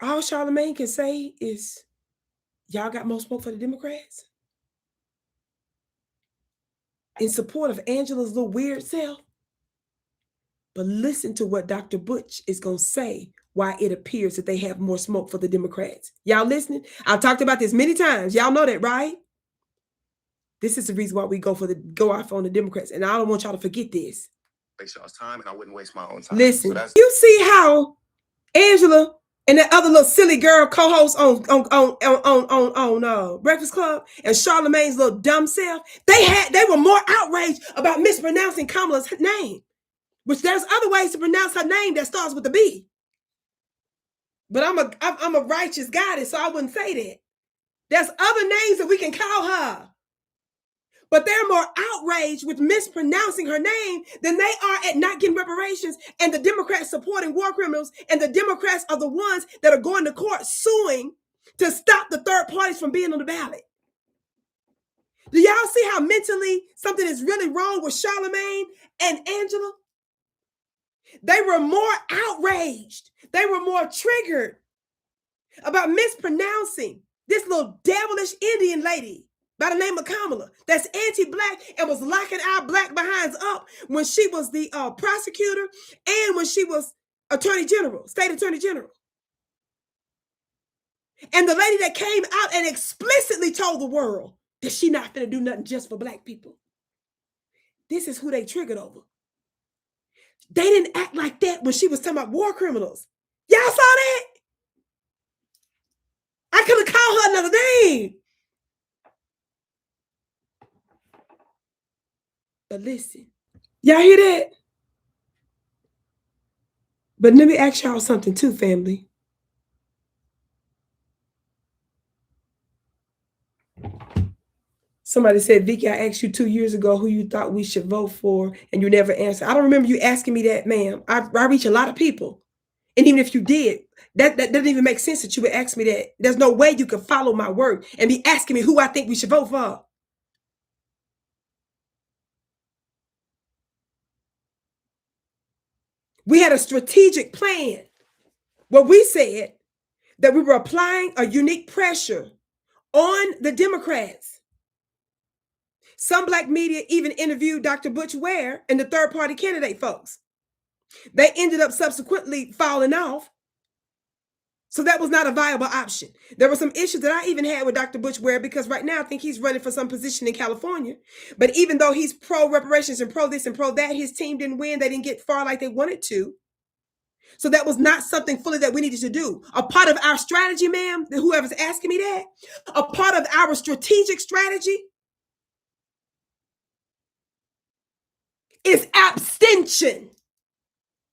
all Charlemagne can say is, y'all got more smoke for the Democrats? In support of Angela's little weird self? But listen to what Dr. Butch is going to say why it appears that they have more smoke for the Democrats. Y'all listening? I've talked about this many times. Y'all know that, right? This is the reason why we go off on the Democrats. And I don't want y'all to forget this. Waste y'all's time, and I wouldn't waste my own time. Listen, So you see how Angela and that other little silly girl co-host on Breakfast Club and Charlemagne's little dumb self, they were more outraged about mispronouncing Kamala's name, which there's other ways to pronounce her name that starts with a B. But I'm a righteous goddess, so I wouldn't say that. There's other names that we can call her. But they're more outraged with mispronouncing her name than they are at not getting reparations and the Democrats supporting war criminals, and the Democrats are the ones that are going to court suing to stop the third parties from being on the ballot. Do y'all see how mentally something is really wrong with Charlemagne and Angela? They were more outraged. They were more triggered about mispronouncing this little devilish Indian lady by the name of Kamala, that's anti-black and was locking our black behinds up when she was the prosecutor and when she was attorney general, state attorney general. And the lady that came out and explicitly told the world that she not finna do nothing just for black people. This is who they triggered over. They didn't act like that when she was talking about war criminals. Y'all saw that? I could have called her another name. But listen, y'all hear that? But let me ask y'all something too, family. Somebody said, Vicki, I asked you 2 years ago who you thought we should vote for, and you never answered. I don't remember you asking me that, ma'am. I reach a lot of people. And even if you did, that doesn't even make sense that you would ask me that. There's no way you could follow my word and be asking me who I think we should vote for. We had a strategic plan where we said that we were applying a unique pressure on the Democrats. Some black media even interviewed Dr. Butch Ware and the third-party candidate folks. They ended up subsequently falling off. So that was not a viable option. There were some issues that I even had with Dr. Butch Ware because right now I think he's running for some position in California. But even though he's pro reparations and pro this and pro that, his team didn't win. They didn't get far like they wanted to. So that was not something fully that we needed to do. A part of our strategy, ma'am, whoever's asking me that, a part of our strategic strategy is abstention.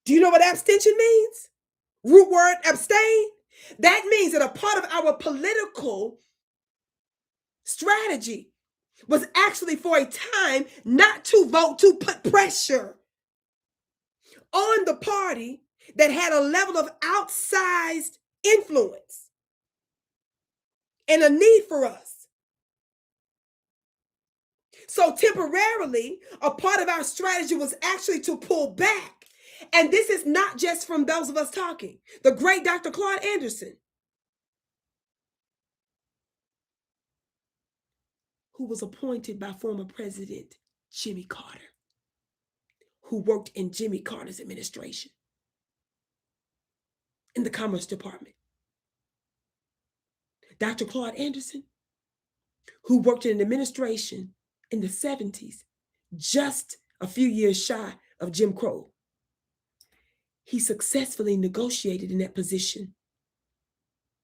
Do you know what abstention means? Root word abstain. That means that a part of our political strategy was actually for a time not to vote, to put pressure on the party that had a level of outsized influence and a need for us. So temporarily, a part of our strategy was actually to pull back. And this is not just from those of us talking. The great Dr. Claude Anderson, who was appointed by former President Jimmy Carter, who worked in Jimmy Carter's administration in the Commerce Department. Dr. Claude Anderson, who worked in an administration in the 70s, just a few years shy of Jim Crow. He successfully negotiated in that position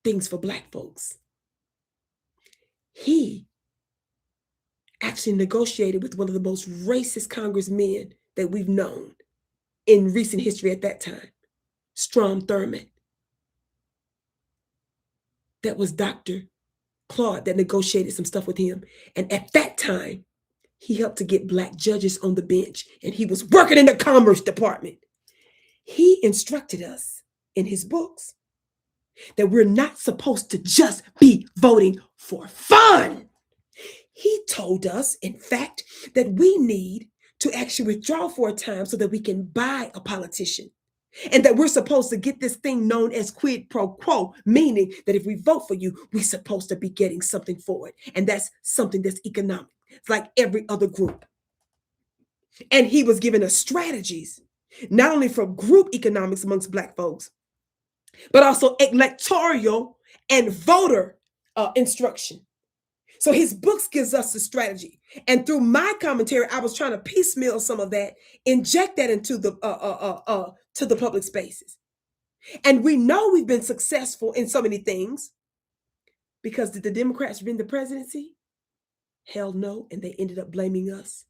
things for Black folks. He actually negotiated with one of the most racist congressmen that we've known in recent history at that time, Strom Thurmond. That was Dr. Claude that negotiated some stuff with him. And at that time, he helped to get Black judges on the bench, and he was working in the Commerce Department. He instructed us in his books that we're not supposed to just be voting for fun. He told us, in fact, that we need to actually withdraw for a time so that we can buy a politician. And that we're supposed to get this thing known as quid pro quo, meaning that if we vote for you, we're supposed to be getting something for it. And that's something that's economic. It's like every other group. And he was giving us strategies, not only for group economics amongst Black folks, but also electoral and voter instruction. So his books gives us the strategy. And through my commentary, I was trying to piecemeal some of that, inject that into the to the public spaces. And we know we've been successful in so many things because did the Democrats win the presidency? Hell no. And they ended up blaming us.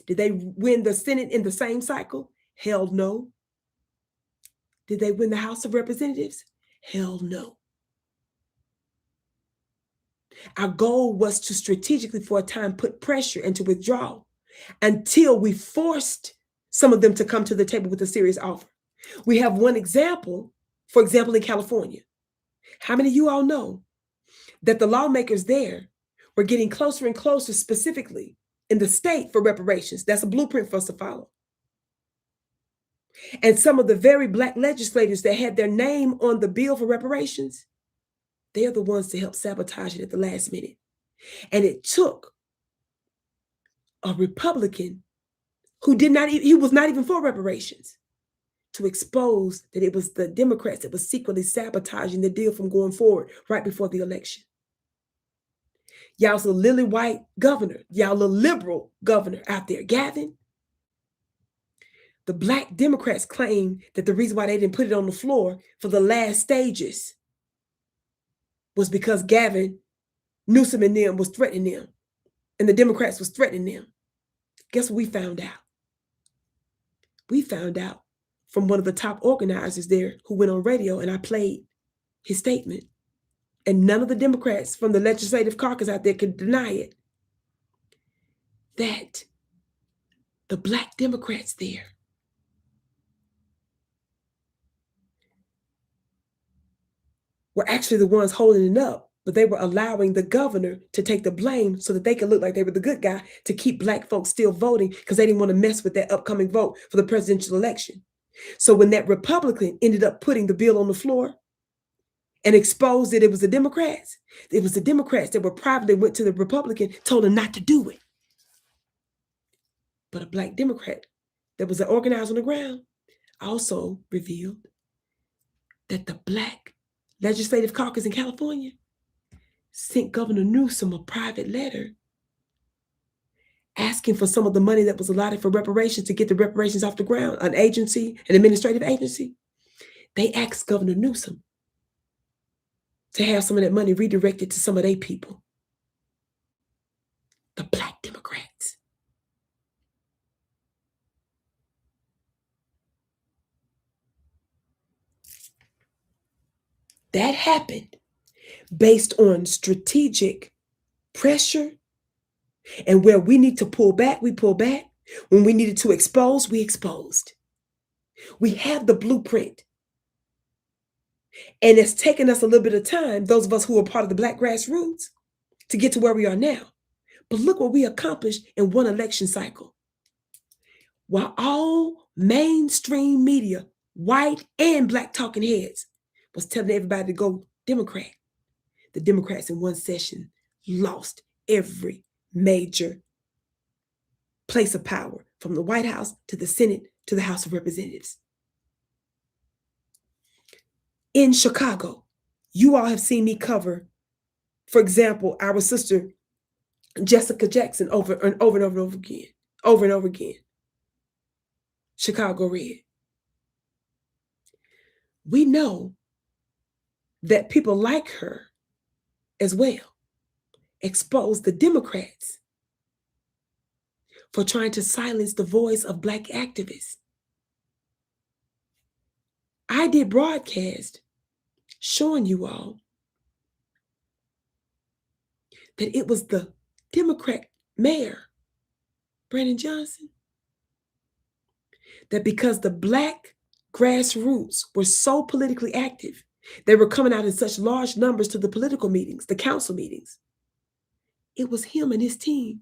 Did they win the Senate in the same cycle? Hell no. Did they win the House of Representatives? Hell no. Our goal was to strategically for a time put pressure and to withdraw until we forced some of them to come to the table with a serious offer. We have one example, for example, in California. How many of you all know that the lawmakers there were getting closer and closer, specifically in the state, for reparations? That's a blueprint for us to follow. And some of the very Black legislators that had their name on the bill for reparations, they're the ones to help sabotage it at the last minute. And it took a Republican who he was not even for reparations, to expose that it was the Democrats that was secretly sabotaging the deal from going forward right before the election. Y'all's a lily white governor, y'all a liberal governor out there, Gavin. The Black Democrats claim that the reason why they didn't put it on the floor for the last stages was because Gavin Newsom and them was threatening them, and the Democrats was threatening them. Guess what we found out? We found out from one of the top organizers there who went on radio, and I played his statement. And none of the Democrats from the legislative caucus out there could deny it, that the Black Democrats there were actually the ones holding it up, but they were allowing the governor to take the blame so that they could look like they were the good guy to keep Black folks still voting because they didn't want to mess with that upcoming vote for the presidential election. So when that Republican ended up putting the bill on the floor and exposed that it was the Democrats that were privately went to the Republican, told him not to do it. But a Black Democrat that was an organizer on the ground also revealed that the Black Legislative Caucus in California sent Governor Newsom a private letter asking for some of the money that was allotted for reparations to get the reparations off the ground, an administrative agency They asked Governor Newsom to have some of that money redirected to some of their people, the Black Democrats. That happened based on strategic pressure, and where we need to pull back, we pull back. When we needed to expose, we exposed. We have the blueprint. And it's taken us a little bit of time, those of us who are part of the Black grassroots, to get to where we are now. But look what we accomplished in one election cycle. While all mainstream media, white and Black talking heads, was telling everybody to go Democrat, the Democrats in one session lost every major place of power, from the White House to the Senate to the House of Representatives. In Chicago, you all have seen me cover, for example, our sister Jessica Jackson over and over again. Chicago Red. We know that people like her as well expose the Democrats for trying to silence the voice of Black activists. I did broadcast showing you all that it was the Democrat mayor, Brandon Johnson, that because the Black grassroots were so politically active, they were coming out in such large numbers to the political meetings, the council meetings. It was him and his team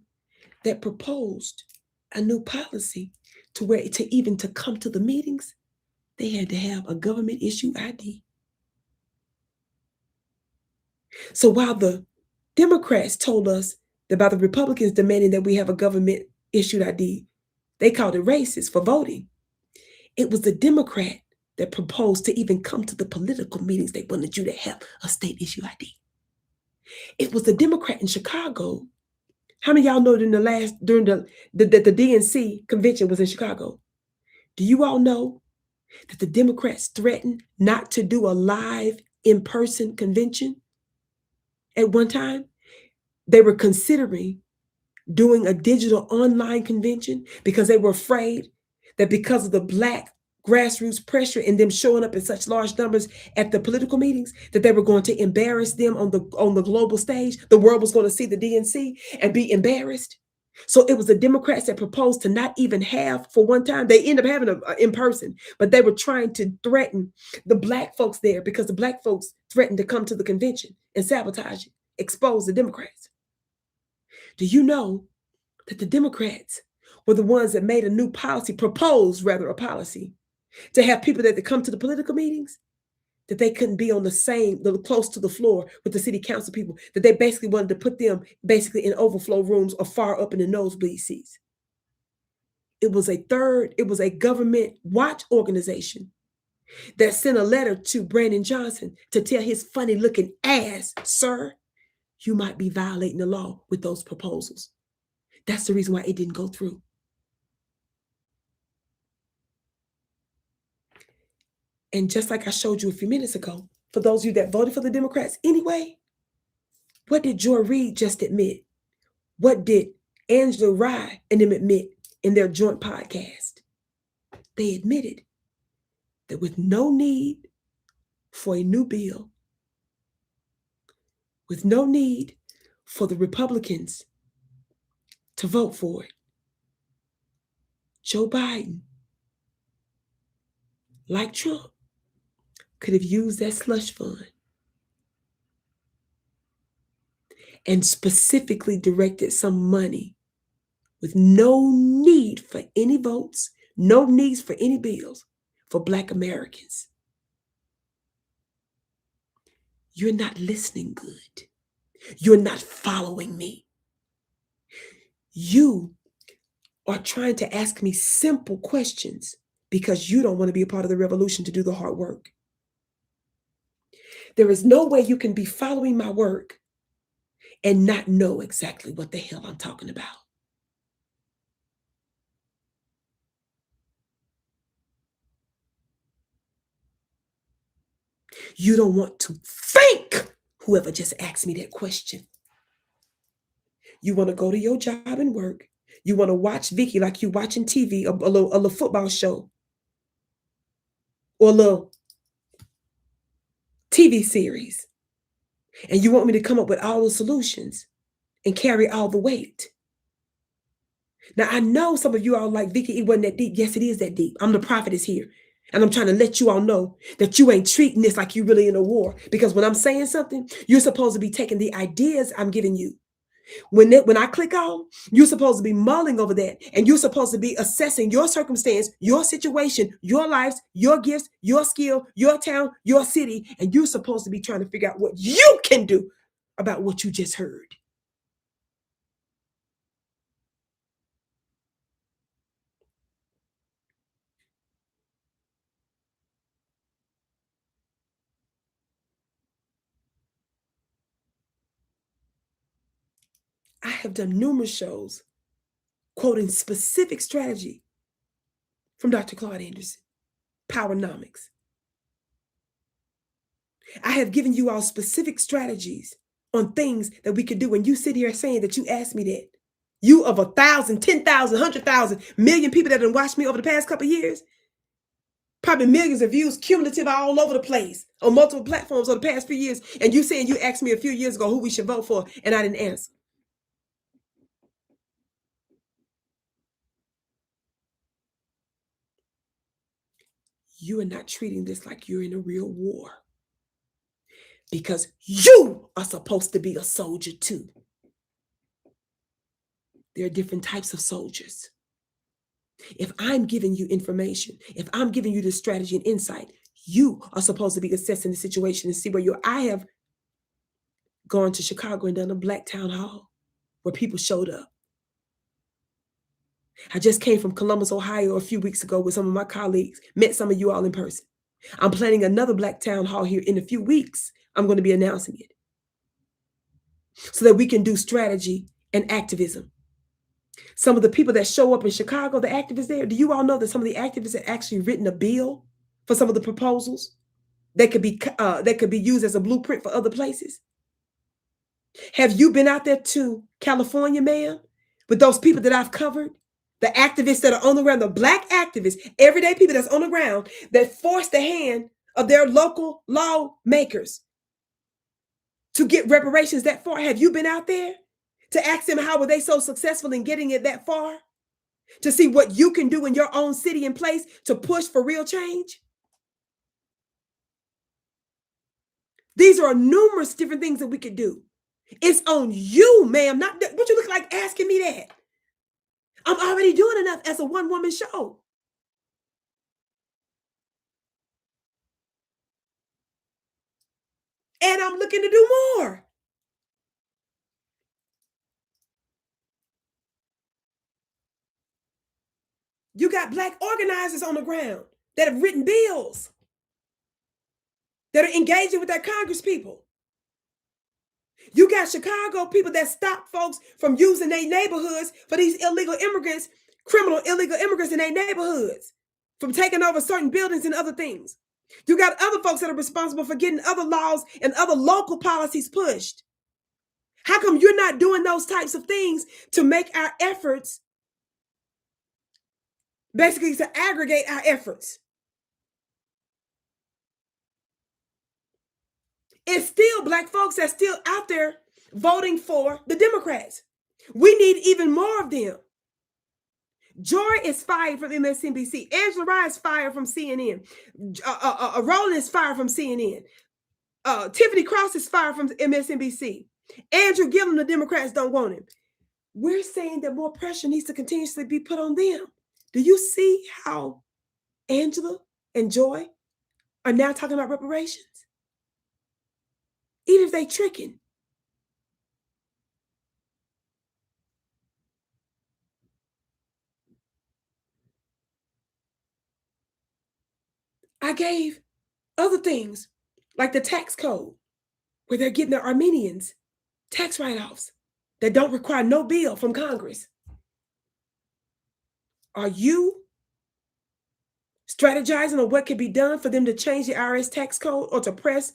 that proposed a new policy to where to come to the meetings, they had to have a government issued ID. So while the Democrats told us about the Republicans demanding that we have a government issued ID, they called it racist for voting. It was the Democrat that proposed to even come to the political meetings. They wanted you to have a state issue ID. It was the Democrat in Chicago. How many of y'all know during the DNC convention was in Chicago? Do you all know that the Democrats threatened not to do a live in-person convention at one time? They were considering doing a digital online convention because they were afraid that because of the Black grassroots pressure and them showing up in such large numbers at the political meetings, that they were going to embarrass them on the global stage. The world was going to see the DNC and be embarrassed. So it was the Democrats that proposed to not even have, for one time, they ended up having an in-person, but they were trying to threaten the Black folks there because the Black folks threatened to come to the convention and sabotage it, expose the Democrats. Do you know that the Democrats were the ones that made proposed a policy to have people that come to the political meetings, that they couldn't be on close to the floor with the city council people, that they basically wanted to put them basically in overflow rooms or far up in the nosebleed seats. It was a government watch organization that sent a letter to Brandon Johnson to tell his funny looking ass, sir, you might be violating the law with those proposals. That's the reason why it didn't go through. And just like I showed you a few minutes ago, for those of you that voted for the Democrats anyway, what did Joy Reid just admit? What did Angela Rye and them admit in their joint podcast? They admitted that with no need for a new bill, with no need for the Republicans to vote for it, Joe Biden, like Trump, could have used that slush fund and specifically directed some money with no need for any votes, no needs for any bills for Black Americans. You're not listening good. You're not following me. You are trying to ask me simple questions because you don't want to be a part of the revolution to do the hard work. There is no way you can be following my work and not know exactly what the hell I'm talking about. You don't want to think, whoever just asked me that question. You want to go to your job and work. You want to watch Vicki like you watching TV, a little football show, or a little TV series. And you want me to come up with all the solutions and carry all the weight. Now, I know some of you all like, Vicki, it wasn't that deep. Yes, it is that deep. I'm the prophetess here. And I'm trying to let you all know that you ain't treating this like you really in a war. Because when I'm saying something, you're supposed to be taking the ideas I'm giving you. When I click on, you're supposed to be mulling over that. And you're supposed to be assessing your circumstance, your situation, your lives, your gifts, your skill, your town, your city. And you're supposed to be trying to figure out what you can do about what you just heard. I have done numerous shows quoting specific strategy from Dr. Claude Anderson, Powernomics. I have given you all specific strategies on things that we could do. And you sit here saying that you asked me that. You of 1,000, 10,000, 100,000, million people that have watched me over the past couple of years, probably millions of views cumulative all over the place on multiple platforms over the past few years. And you saying you asked me a few years ago who we should vote for, and I didn't answer. You are not treating this like you're in a real war, because you are supposed to be a soldier too. There are different types of soldiers. If I'm giving you information, if I'm giving you the strategy and insight, you are supposed to be assessing the situation and see where you're. I have gone to Chicago and done a Black town hall where people showed up. I just came from Columbus, Ohio a few weeks ago with some of my colleagues, met some of you all in person. I'm planning another Black town hall here in a few weeks. I'm going to be announcing it so that we can do strategy and activism. Some of the people that show up in Chicago, the activists there, do you all know that some of the activists have actually written a bill for some of the proposals that could be used as a blueprint for other places? Have you been out there to California, ma'am, with those people that I've covered? The activists that are on the ground, the Black activists, everyday people that's on the ground that force the hand of their local lawmakers to get reparations that far. Have you been out there to ask them how were they so successful in getting it that far? To see what you can do in your own city and place to push for real change? These are numerous different things that we could do. It's on you, ma'am. Not what you look like asking me that. I'm already doing enough as a one-woman show. And I'm looking to do more. You got Black organizers on the ground that have written bills, that are engaging with their Congress people. You got Chicago people that stop folks from using their neighborhoods for these illegal immigrants, criminal illegal immigrants in their neighborhoods, from taking over certain buildings and other things. You got other folks that are responsible for getting other laws and other local policies pushed. How come you're not doing those types of things to make our efforts, basically to aggregate our efforts? It's still Black folks that's still out there voting for the Democrats. We need even more of them. Joy is fired from MSNBC. Angela Rye is fired from CNN. Roland is fired from CNN. Tiffany Cross is fired from MSNBC. Andrew Gillum, the Democrats don't want him. We're saying that more pressure needs to continuously be put on them. Do you see how Angela and Joy are now talking about reparations? Even if they tricking. I gave other things like the tax code, where they're getting the Armenians tax write-offs that don't require no bill from Congress. Are you strategizing on what could be done for them to change the IRS tax code, or to press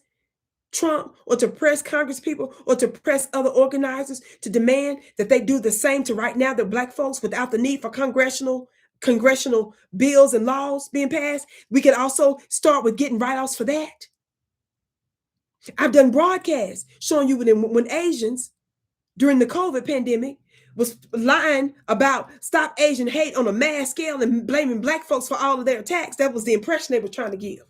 Trump, or to press Congress people, or to press other organizers to demand that they do the same to right now the Black folks without the need for congressional bills and laws being passed. We could also start with getting write-offs for that. I've done broadcasts showing you when Asians during the COVID pandemic was lying about stop Asian hate on a mass scale and blaming Black folks for all of their attacks. That was the impression they were trying to give.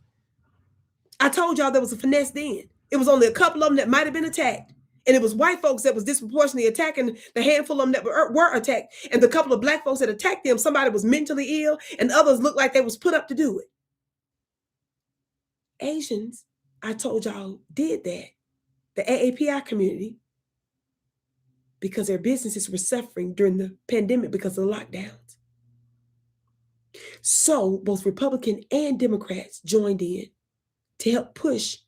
I told y'all there was a finesse then. It was only a couple of them that might have been attacked. And it was white folks that was disproportionately attacking the handful of them that were attacked. And the couple of Black folks that attacked them, somebody was mentally ill and others looked like they was put up to do it. Asians, I told y'all, did that. The AAPI community, because their businesses were suffering during the pandemic because of the lockdowns. So both Republican and Democrats joined in to help push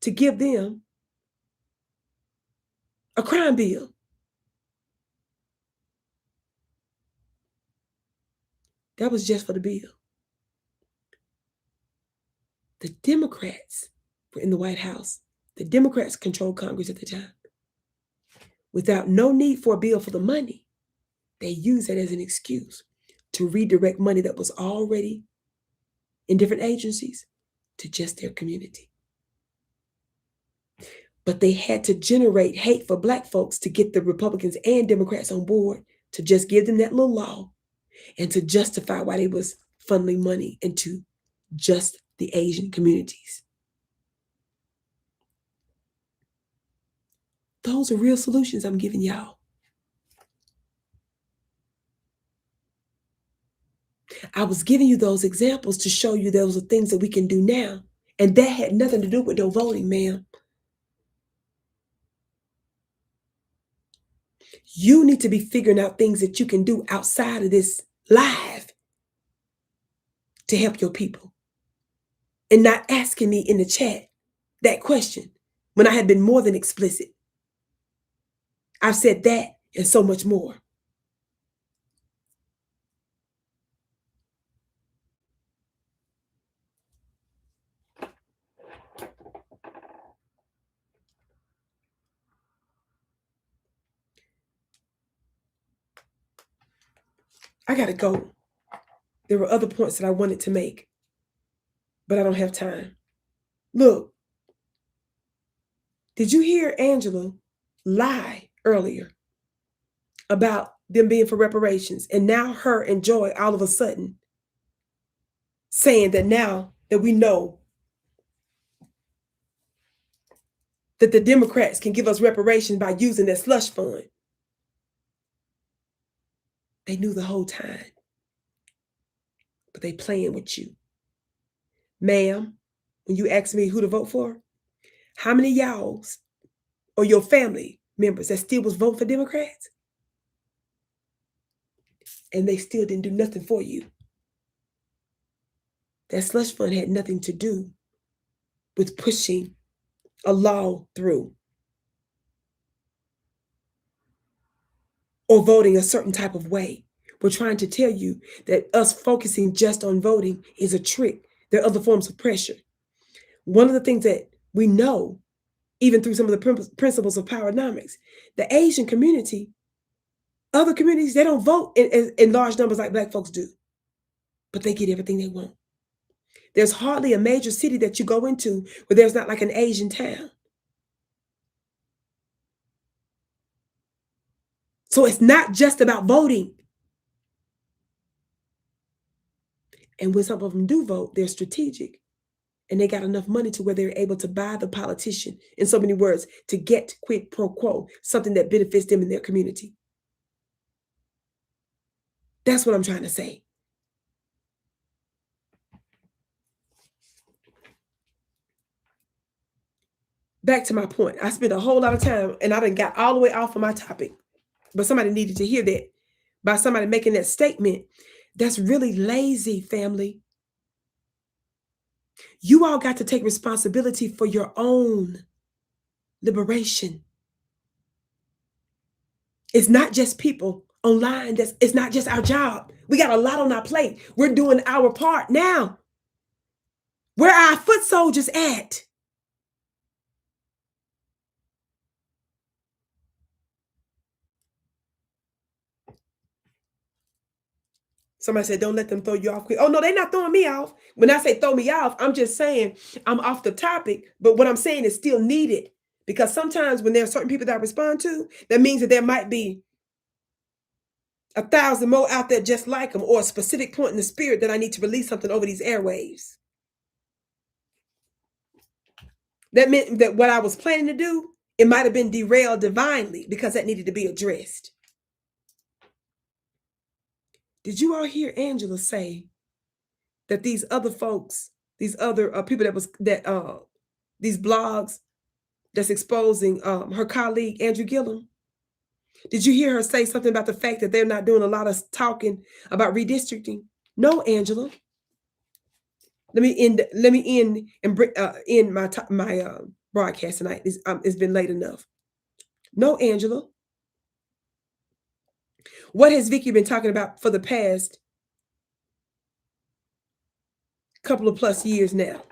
to give them a crime bill. That was just for the bill. The Democrats were in the White House. The Democrats controlled Congress at the time. Without no need for a bill for the money, they used it as an excuse to redirect money that was already in different agencies to just their community. But they had to generate hate for Black folks to get the Republicans and Democrats on board to just give them that little law and to justify why they was funneling money into just the Asian communities. Those are real solutions I'm giving y'all. I was giving you those examples to show you those are things that we can do now. And that had nothing to do with no voting, ma'am. You need to be figuring out things that you can do outside of this live to help your people. And not asking me in the chat that question when I had been more than explicit. I've said that and so much more. I gotta go. There were other points that I wanted to make, but I don't have time. Look, did you hear Angela lie earlier about them being for reparations? And now her and Joy all of a sudden saying that now that we know that the Democrats can give us reparations by using their slush fund. They knew the whole time, but they playing with you. Ma'am, when you ask me who to vote for, how many y'all's or your family members that still was voting for Democrats? And they still didn't do nothing for you. That slush fund had nothing to do with pushing a law through or voting a certain type of way. We're trying to tell you that us focusing just on voting is a trick. There are other forms of pressure. One of the things that we know, even through some of the principles of powernomics, the Asian community, other communities, they don't vote in large numbers like Black folks do, but they get everything they want. There's hardly a major city that you go into where there's not like an Asian town. So it's not just about voting. And when some of them do vote, they're strategic. And they got enough money to where they're able to buy the politician, in so many words, to get quid pro quo, something that benefits them in their community. That's what I'm trying to say. Back to my point. I spent a whole lot of time and I done got all the way off of my topic. But somebody needed to hear that by somebody making that statement. That's really lazy, family. You all got to take responsibility for your own liberation. It's not just people online. It's not just our job. We got a lot on our plate. We're doing our part now. Where are our foot soldiers at? Somebody said, don't let them throw you off quick. Oh, no, they're not throwing me off. When I say throw me off, I'm just saying I'm off the topic. But what I'm saying is still needed. Because sometimes when there are certain people that I respond to, that means that there might be 1,000 more out there just like them, or a specific point in the spirit that I need to release something over these airwaves. That meant that what I was planning to do, it might have been derailed divinely because that needed to be addressed. Did you all hear Angela say that these other folks, these other people these blogs that's exposing her colleague, Andrew Gillum? Did you hear her say something about the fact that they're not doing a lot of talking about redistricting? No, Angela. Let me end and bring end my broadcast tonight. It's been late enough. No, Angela. What has Vicki been talking about for the past couple of plus years now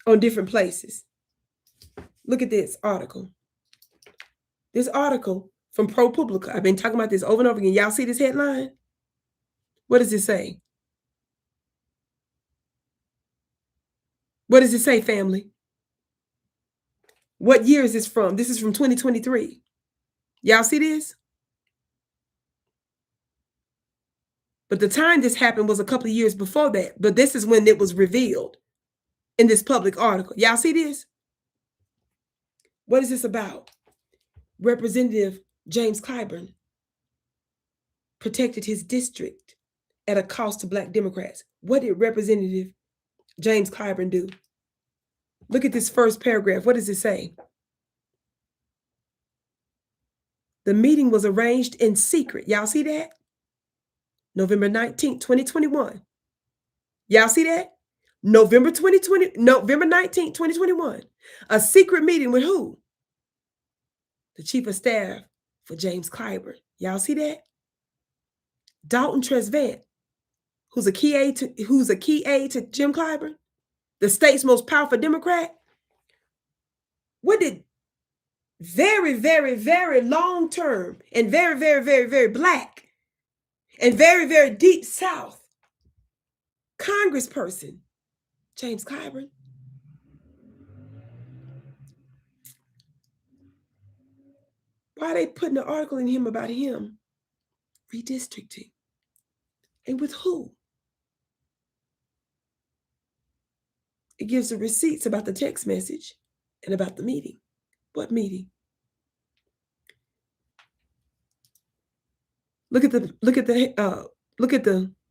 on different places? Look at this article. This article from ProPublica. I've been talking about this over and over again. Y'all see this headline? What does it say? What does it say, family? What year is this from? This is from 2023. Y'all see this? But the time this happened was a couple of years before that. But this is when it was revealed in this public article. Y'all see this? What is this about? Representative James Clyburn protected his district at a cost to Black Democrats. What did Representative James Clyburn do? Look at this first paragraph. What does it say? The meeting was arranged in secret. Y'all see that? November 19th, 2021. Y'all see that? November 19th, 2021. A secret meeting with who? The chief of staff for James Clyburn. Y'all see that? Dalton Trezevant, who's a key aide to Jim Clyburn, the state's most powerful Democrat. What did very, very, very long term and very, very, very, very Black and very, very deep South Congressperson James Clyburn? Why are they putting an article in him about him redistricting? And with who? It gives the receipts about the text message and about the meeting. What meeting? Look at the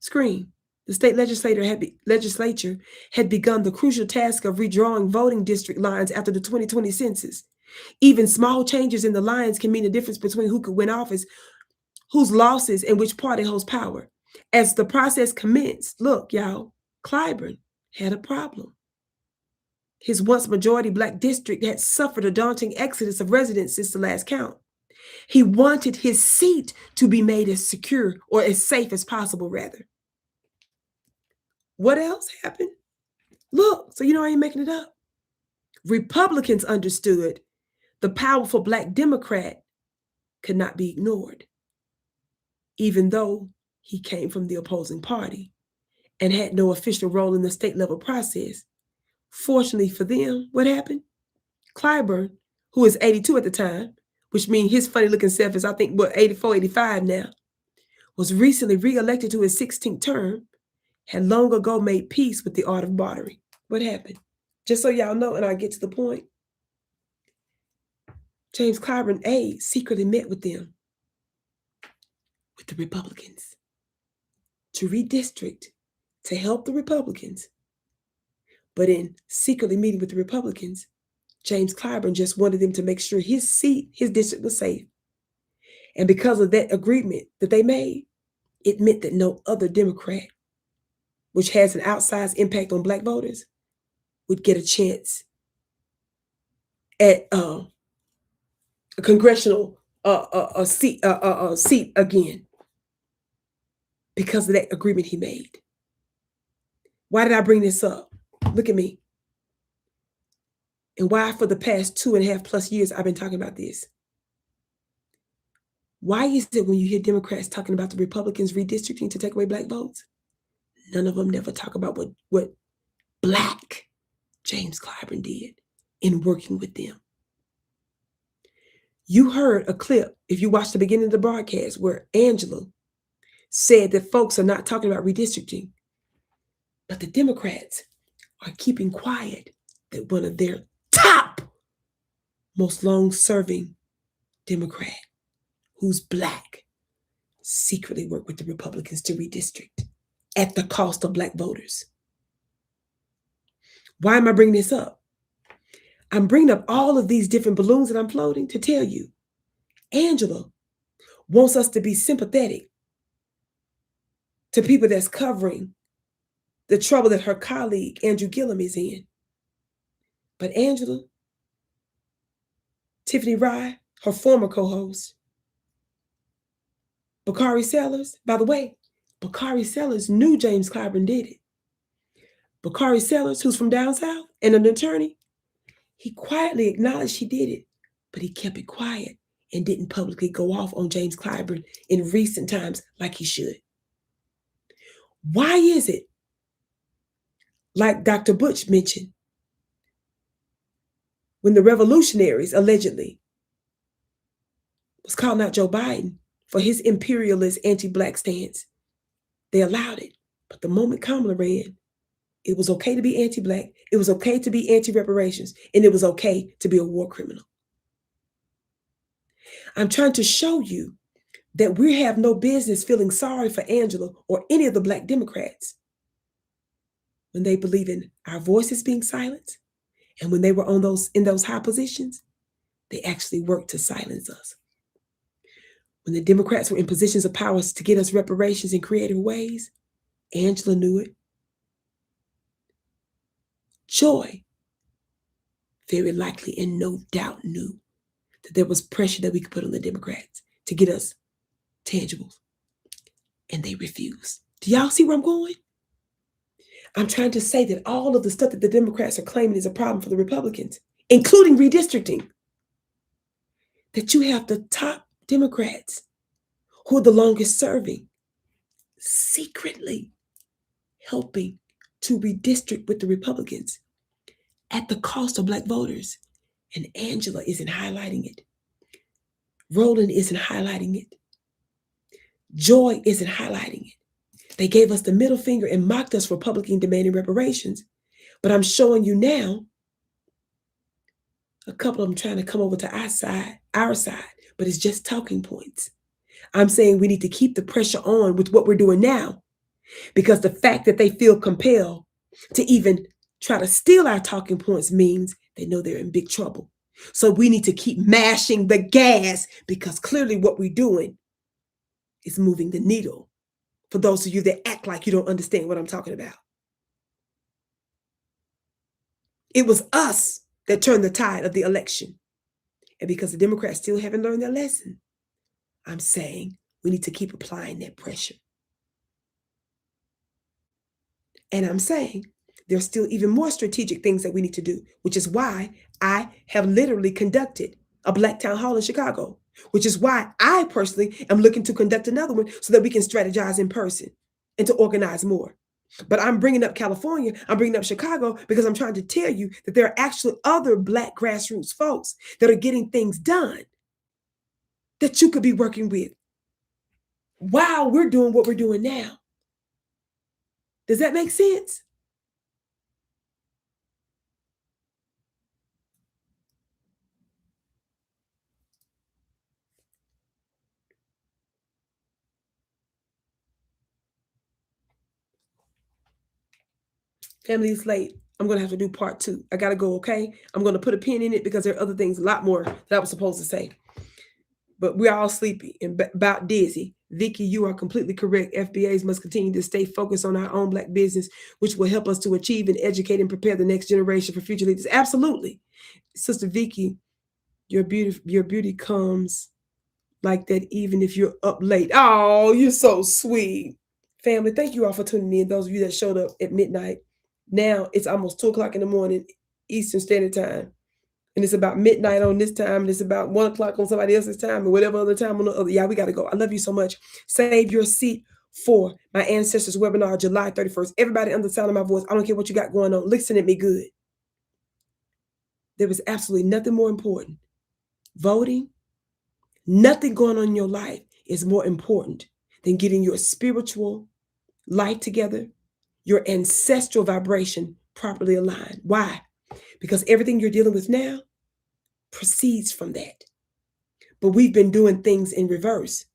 screen. The state legislature had begun the crucial task of redrawing voting district lines after the 2020 census. Even small changes in the lines can mean the difference between who could win office, whose losses, and which party holds power. As the process commenced, look, y'all, Clyburn had a problem. His once majority Black district had suffered a daunting exodus of residents since the last count. He wanted his seat to be made as secure or as safe as possible, rather. What else happened? Look, so you know I ain't making it up. Republicans understood the powerful Black Democrat could not be ignored, even though he came from the opposing party and had no official role in the state level process. Fortunately for them, what happened? Clyburn, who is 82 at the time, which means his funny looking self is, I think, 84, 85 now, was recently reelected to his 16th term, had long ago made peace with the art of bartering. What happened? Just so y'all know, and I get to the point, James Clyburn aides secretly met with them, with the Republicans, to redistrict, to help the Republicans. But in secretly meeting with the Republicans, James Clyburn just wanted them to make sure his seat, his district was safe. And because of that agreement that they made, it meant that no other Democrat, which has an outsized impact on Black voters, would get a chance at a congressional a seat again because of that agreement he made. Why did I bring this up? Look at me. And why for the past 2.5+ years I've been talking about this. Why is it when you hear Democrats talking about the Republicans redistricting to take away Black votes, none of them never talk about what Black James Clyburn did in working with them? You heard a clip, if you watched the beginning of the broadcast, where Angela said that folks are not talking about redistricting, but the Democrats are keeping quiet that one of their top most long-serving Democrat, who's Black, secretly worked with the Republicans to redistrict at the cost of Black voters. Why am I bringing this up? I'm bringing up all of these different balloons that I'm floating to tell you, Angela wants us to be sympathetic to people that's covering the trouble that her colleague, Andrew Gillum, is in. But Angela, Tiffany Rye, her former co-host, Bakari Sellers, by the way, Bakari Sellers knew James Clyburn did it. Bakari Sellers, who's from down south and an attorney, he quietly acknowledged he did it, but he kept it quiet and didn't publicly go off on James Clyburn in recent times like he should. Why is it, like Dr. Butch mentioned, when the revolutionaries allegedly was calling out Joe Biden for his imperialist anti-Black stance, they allowed it. But the moment Kamala ran, it was okay to be anti-Black, it was okay to be anti-reparations, and it was okay to be a war criminal. I'm trying to show you that we have no business feeling sorry for Angela or any of the Black Democrats when they believe in our voices being silenced, and when they were in those high positions, they actually worked to silence us. When the Democrats were in positions of power to get us reparations in creative ways, Angela knew it. Joy, very likely and no doubt, knew that there was pressure that we could put on the Democrats to get us tangibles, and they refused. Do y'all see where I'm going? I'm trying to say that all of the stuff that the Democrats are claiming is a problem for the Republicans, including redistricting, that you have the top Democrats who are the longest serving secretly helping to redistrict with the Republicans at the cost of Black voters. And Angela isn't highlighting it. Roland isn't highlighting it. Joy isn't highlighting it. They gave us the middle finger and mocked us for publicly demanding reparations. But I'm showing you now a couple of them trying to come over to our side, but it's just talking points. I'm saying we need to keep the pressure on with what we're doing now, because the fact that they feel compelled to even try to steal our talking points means they know they're in big trouble. So we need to keep mashing the gas, because clearly what we're doing is moving the needle. For those of you that act like you don't understand what I'm talking about. It was us that turned the tide of the election. And because the Democrats still haven't learned their lesson, I'm saying we need to keep applying that pressure. And I'm saying there's still even more strategic things that we need to do, which is why I have literally conducted a Black Town Hall in Chicago, which is why I personally am looking to conduct another one so that we can strategize in person and to organize more. But I'm bringing up California, I'm bringing up Chicago, because I'm trying to tell you that there are actually other Black grassroots folks that are getting things done that you could be working with while we're doing what we're doing now. Does that make sense? Family, is late. I'm going to have to do part 2. I got to go, okay? I'm going to put a pin in it because there are other things, a lot more that I was supposed to say. But we're all sleepy and about dizzy. Vicki, you are completely correct. FBAs must continue to stay focused on our own Black business, which will help us to achieve and educate and prepare the next generation for future leaders. Absolutely. Sister Vicki, your beauty comes like that, even if you're up late. Oh, you're so sweet. Family, thank you all for tuning in. Those of you that showed up at midnight. Now it's almost 2 o'clock in the morning, Eastern Standard Time. And it's about midnight on this time, and it's about 1 o'clock on somebody else's time, and whatever other time on the other. Yeah, we got to go. I love you so much. Save your seat for my Ancestors webinar, July 31st. Everybody under the sound of my voice, I don't care what you got going on. Listen at me good. There is absolutely nothing more important. Voting, nothing going on in your life is more important than getting your spiritual life together, your ancestral vibration properly aligned. Why? Because everything you're dealing with now proceeds from that. But we've been doing things in reverse.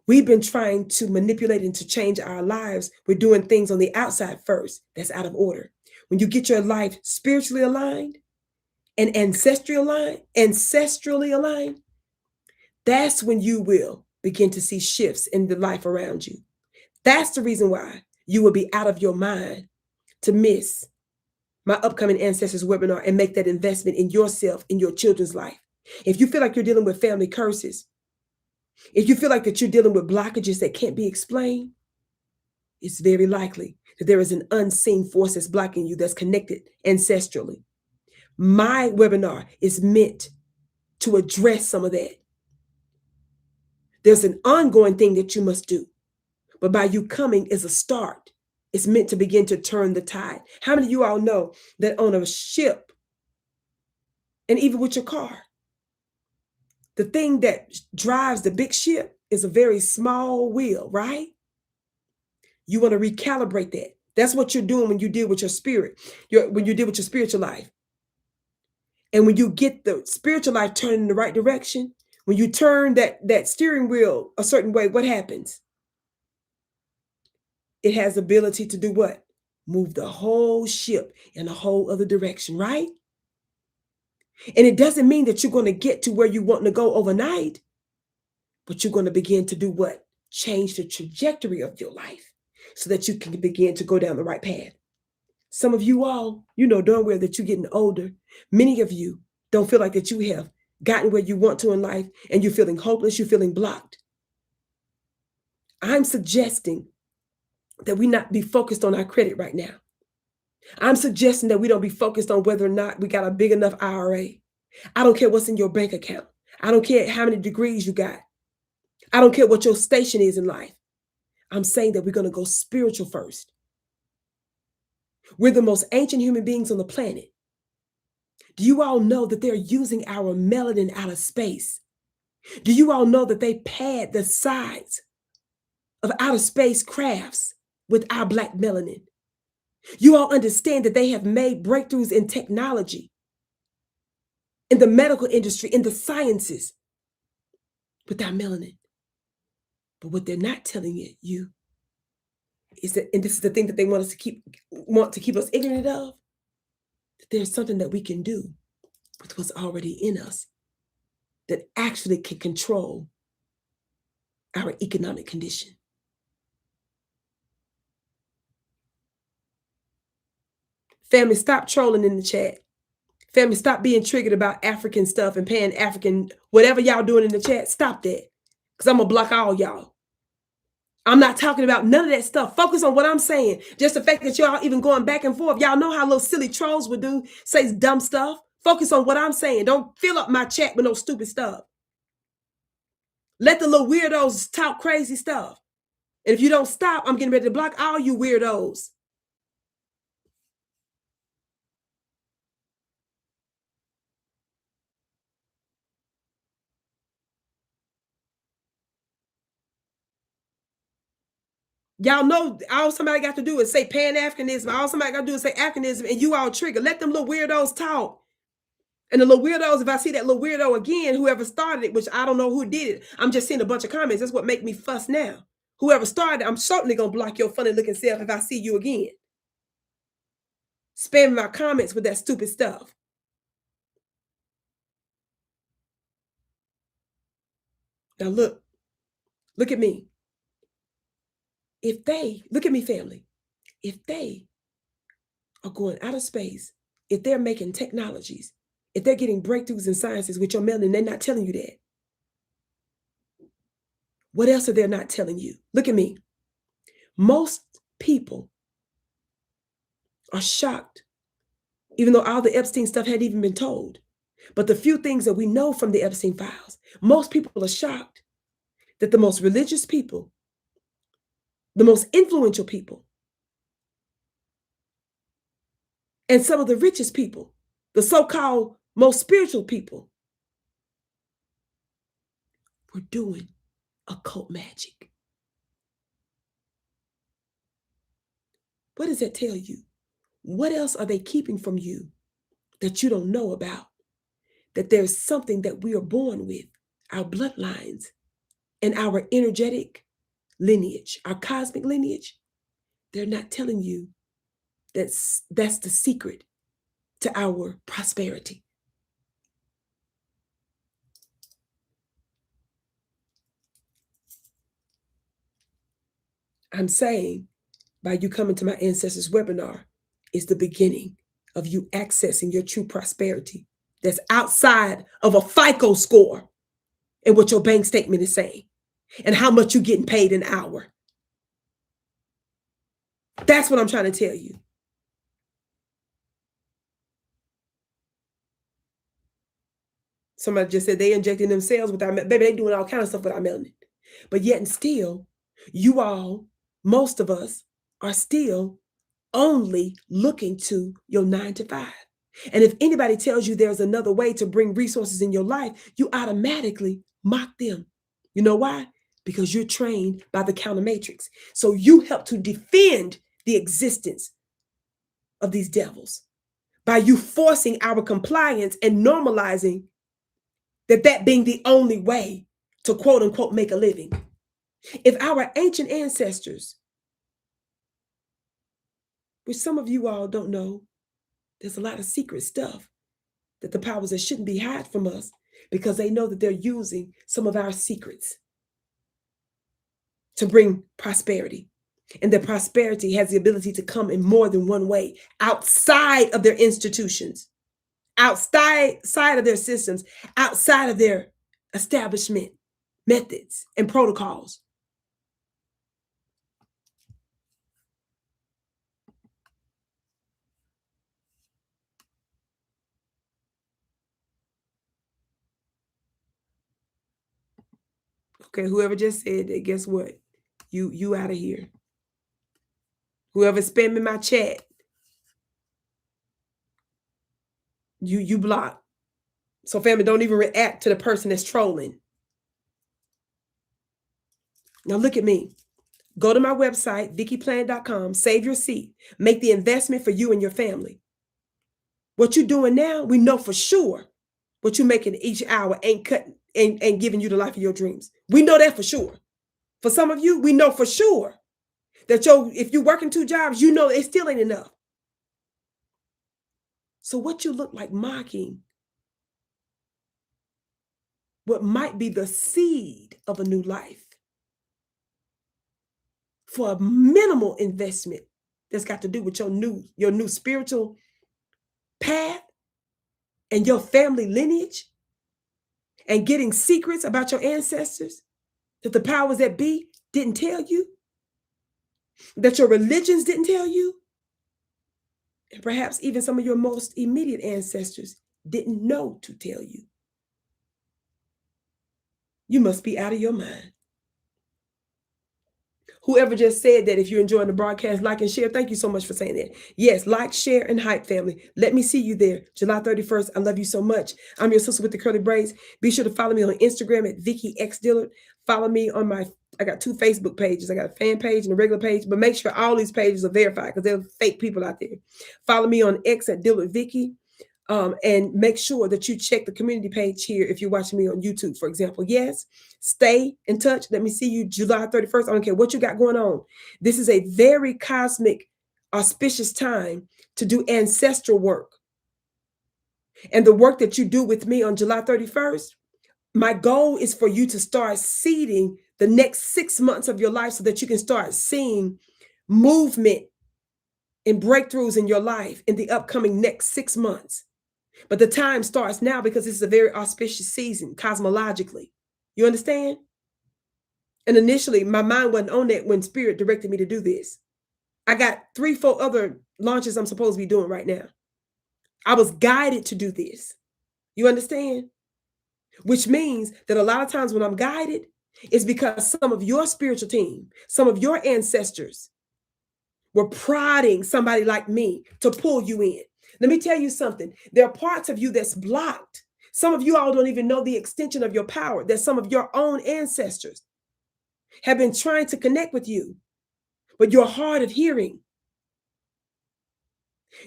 We've been trying to manipulate and to change our lives. We're doing things on the outside first. That's out of order. When you get your life spiritually aligned and ancestrally aligned, that's when you will begin to see shifts in the life around you. That's the reason why you will be out of your mind to miss my upcoming Ancestors webinar and make that investment in yourself, in your children's life. If you feel like you're dealing with family curses, if you feel like that you're dealing with blockages that can't be explained, it's very likely that there is an unseen force that's blocking you, that's connected ancestrally. My webinar is meant to address some of that. There's an ongoing thing that you must do, but by you coming is a start. It's meant to begin to turn the tide. How many of you all know that on a ship, and even with your car, the thing that drives the big ship is a very small wheel, right? You want to recalibrate that. That's what you're doing when you deal with your spirit, when you deal with your spiritual life. And when you get the spiritual life turning in the right direction, when you turn that steering wheel a certain way, what happens? It has the ability to do what? Move the whole ship in a whole other direction, right? And it doesn't mean that you're going to get to where you want to go overnight, but you're going to begin to do what? Change the trajectory of your life so that you can begin to go down the right path. Some of you all, you know darn well that you're getting older. Many of you don't feel like that you have gotten where you want to in life, and you're feeling hopeless, you're feeling blocked. I'm suggesting that we not be focused on our credit right now. I'm suggesting that we don't be focused on whether or not we got a big enough IRA. I don't care what's in your bank account. I don't care how many degrees you got. I don't care what your station is in life. I'm saying that we're going to go spiritual first. We're the most ancient human beings on the planet. Do you all know that they're using our melanin out of space? Do you all know that they pad the sides of outer space crafts with our black melanin? You all understand that they have made breakthroughs in technology, in the medical industry, in the sciences with our melanin. But what they're not telling you is that, and this is the thing that they want to keep us ignorant of, that there's something that we can do with what's already in us that actually can control our economic condition. Family, stop trolling in the chat. Family, stop being triggered about African stuff and Pan-African, whatever y'all doing in the chat. Stop that, because I'm going to block all y'all. I'm not talking about none of that stuff. Focus on what I'm saying. Just the fact that y'all even going back and forth. Y'all know how little silly trolls would do, say dumb stuff. Focus on what I'm saying. Don't fill up my chat with no stupid stuff. Let the little weirdos talk crazy stuff. And if you don't stop, I'm getting ready to block all you weirdos. Y'all know all somebody got to do is say Pan-Africanism. All somebody got to do is say Africanism, and you all trigger. Let them little weirdos talk. And the little weirdos, if I see that little weirdo again, whoever started it, which I don't know who did it, I'm just seeing a bunch of comments. That's what make me fuss now. Whoever started it, I'm certainly going to block your funny looking self if I see you again. Spam my comments with that stupid stuff. Now look at me. Look at me, family. If they are going out of space, if they're making technologies, if they're getting breakthroughs in sciences with your melanin, they're not telling you that. What else are they not telling you? Look at me. Most people are shocked, even though all the Epstein stuff hadn't even been told. But the few things that we know from the Epstein files, most people are shocked that the most religious people, the most influential people, and some of the richest people, the so-called most spiritual people, were doing occult magic. What does that tell you? What else are they keeping from you that you don't know about? That there's something that we are born with, our bloodlines and our energetic lineage, our cosmic lineage. They're not telling you that's the secret to our prosperity. I'm saying by you coming to my Ancestors webinar is the beginning of you accessing your true prosperity that's outside of a FICO score and what your bank statement is saying and how much you're getting paid an hour. That's what I'm trying to tell you. Somebody just said they injecting themselves without, baby, they doing all kinds of stuff without melanin. But yet and still, you all, most of us, are still only looking to your 9 to 5. And if anybody tells you there's another way to bring resources in your life, you automatically mock them. You know why? Because you're trained by the counter matrix. So you help to defend the existence of these devils by you forcing our compliance and normalizing that being the only way to quote unquote make a living. If our ancient ancestors, which some of you all don't know, there's a lot of secret stuff that the powers that shouldn't be hide from us because they know that they're using some of our secrets to bring prosperity. And that prosperity has the ability to come in more than one way outside of their institutions, outside of their systems, outside of their establishment methods and protocols. Okay, whoever just said that, guess what? You out of here. Whoever spamming my chat, you block. So family, don't even react to the person that's trolling. Now look at me. Go to my website, VickiPlan.com, save your seat, make the investment for you and your family. What you're doing now, we know for sure what you're making each hour ain't cutting and giving you the life of your dreams. We know that for sure. For some of you, we know for sure that if you're working 2 jobs, you know it still ain't enough. So what you look like mocking what might be the seed of a new life for a minimal investment that's got to do with your new spiritual path and your family lineage and getting secrets about your ancestors that the powers that be didn't tell you, that your religions didn't tell you, and perhaps even some of your most immediate ancestors didn't know to tell you. You must be out of your mind. Whoever just said that, if you're enjoying the broadcast, like and share. Thank you so much for saying that. Yes, like, share, and hype, family. Let me see you there. July 31st. I love you so much. I'm your sister with the curly braids. Be sure to follow me on Instagram at Vicki X Dillard. Follow me on I got 2 Facebook pages. I got a fan page and a regular page, but make sure all these pages are verified because there are fake people out there. Follow me on X at Dillard Vicki. And make sure that you check the community page here if you're watching me on YouTube, for example. Yes, stay in touch. Let me see you July 31st. I don't care what you got going on. This is a very cosmic, auspicious time to do ancestral work. And the work that you do with me on July 31st, my goal is for you to start seeding the next 6 months of your life so that you can start seeing movement and breakthroughs in your life in the upcoming next 6 months. But the time starts now because this is a very auspicious season cosmologically. You understand? And initially, my mind wasn't on that when Spirit directed me to do this. I got 3-4 other launches I'm supposed to be doing right now. I was guided to do this. You understand? Which means that a lot of times when I'm guided, it's because some of your spiritual team, some of your ancestors were prodding somebody like me to pull you in. Let me tell you something. There are parts of you that's blocked. Some of you all don't even know the extension of your power, that some of your own ancestors have been trying to connect with you, but you're hard of hearing.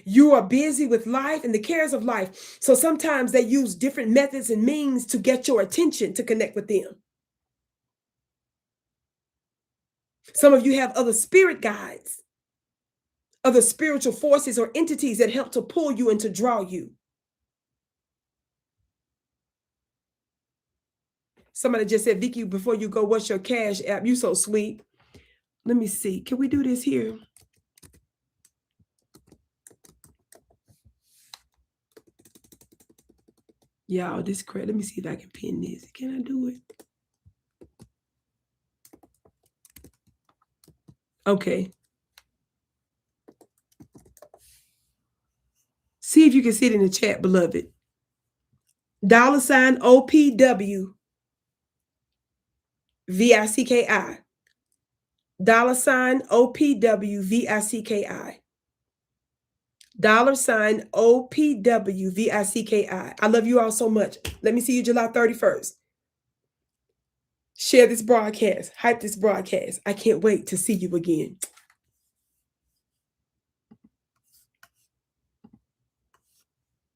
You are busy with life and the cares of life. So sometimes they use different methods and means to get your attention to connect with them. Some of you have other spirit guides, other spiritual forces or entities that help to pull you and to draw you. Somebody just said, Vicki, before you go, what's your cash app? You so sweet. Let me see. Can we do this here? Y'all, this crap. Let me see if I can pin this. Can I do it? Okay. See if you can see it in the chat, beloved. $ OPWVICKI. $ OPWVICKI. $OPWVICKI. I love you all so much. Let me see you July 31st. Share this broadcast. Hype this broadcast. I can't wait to see you again.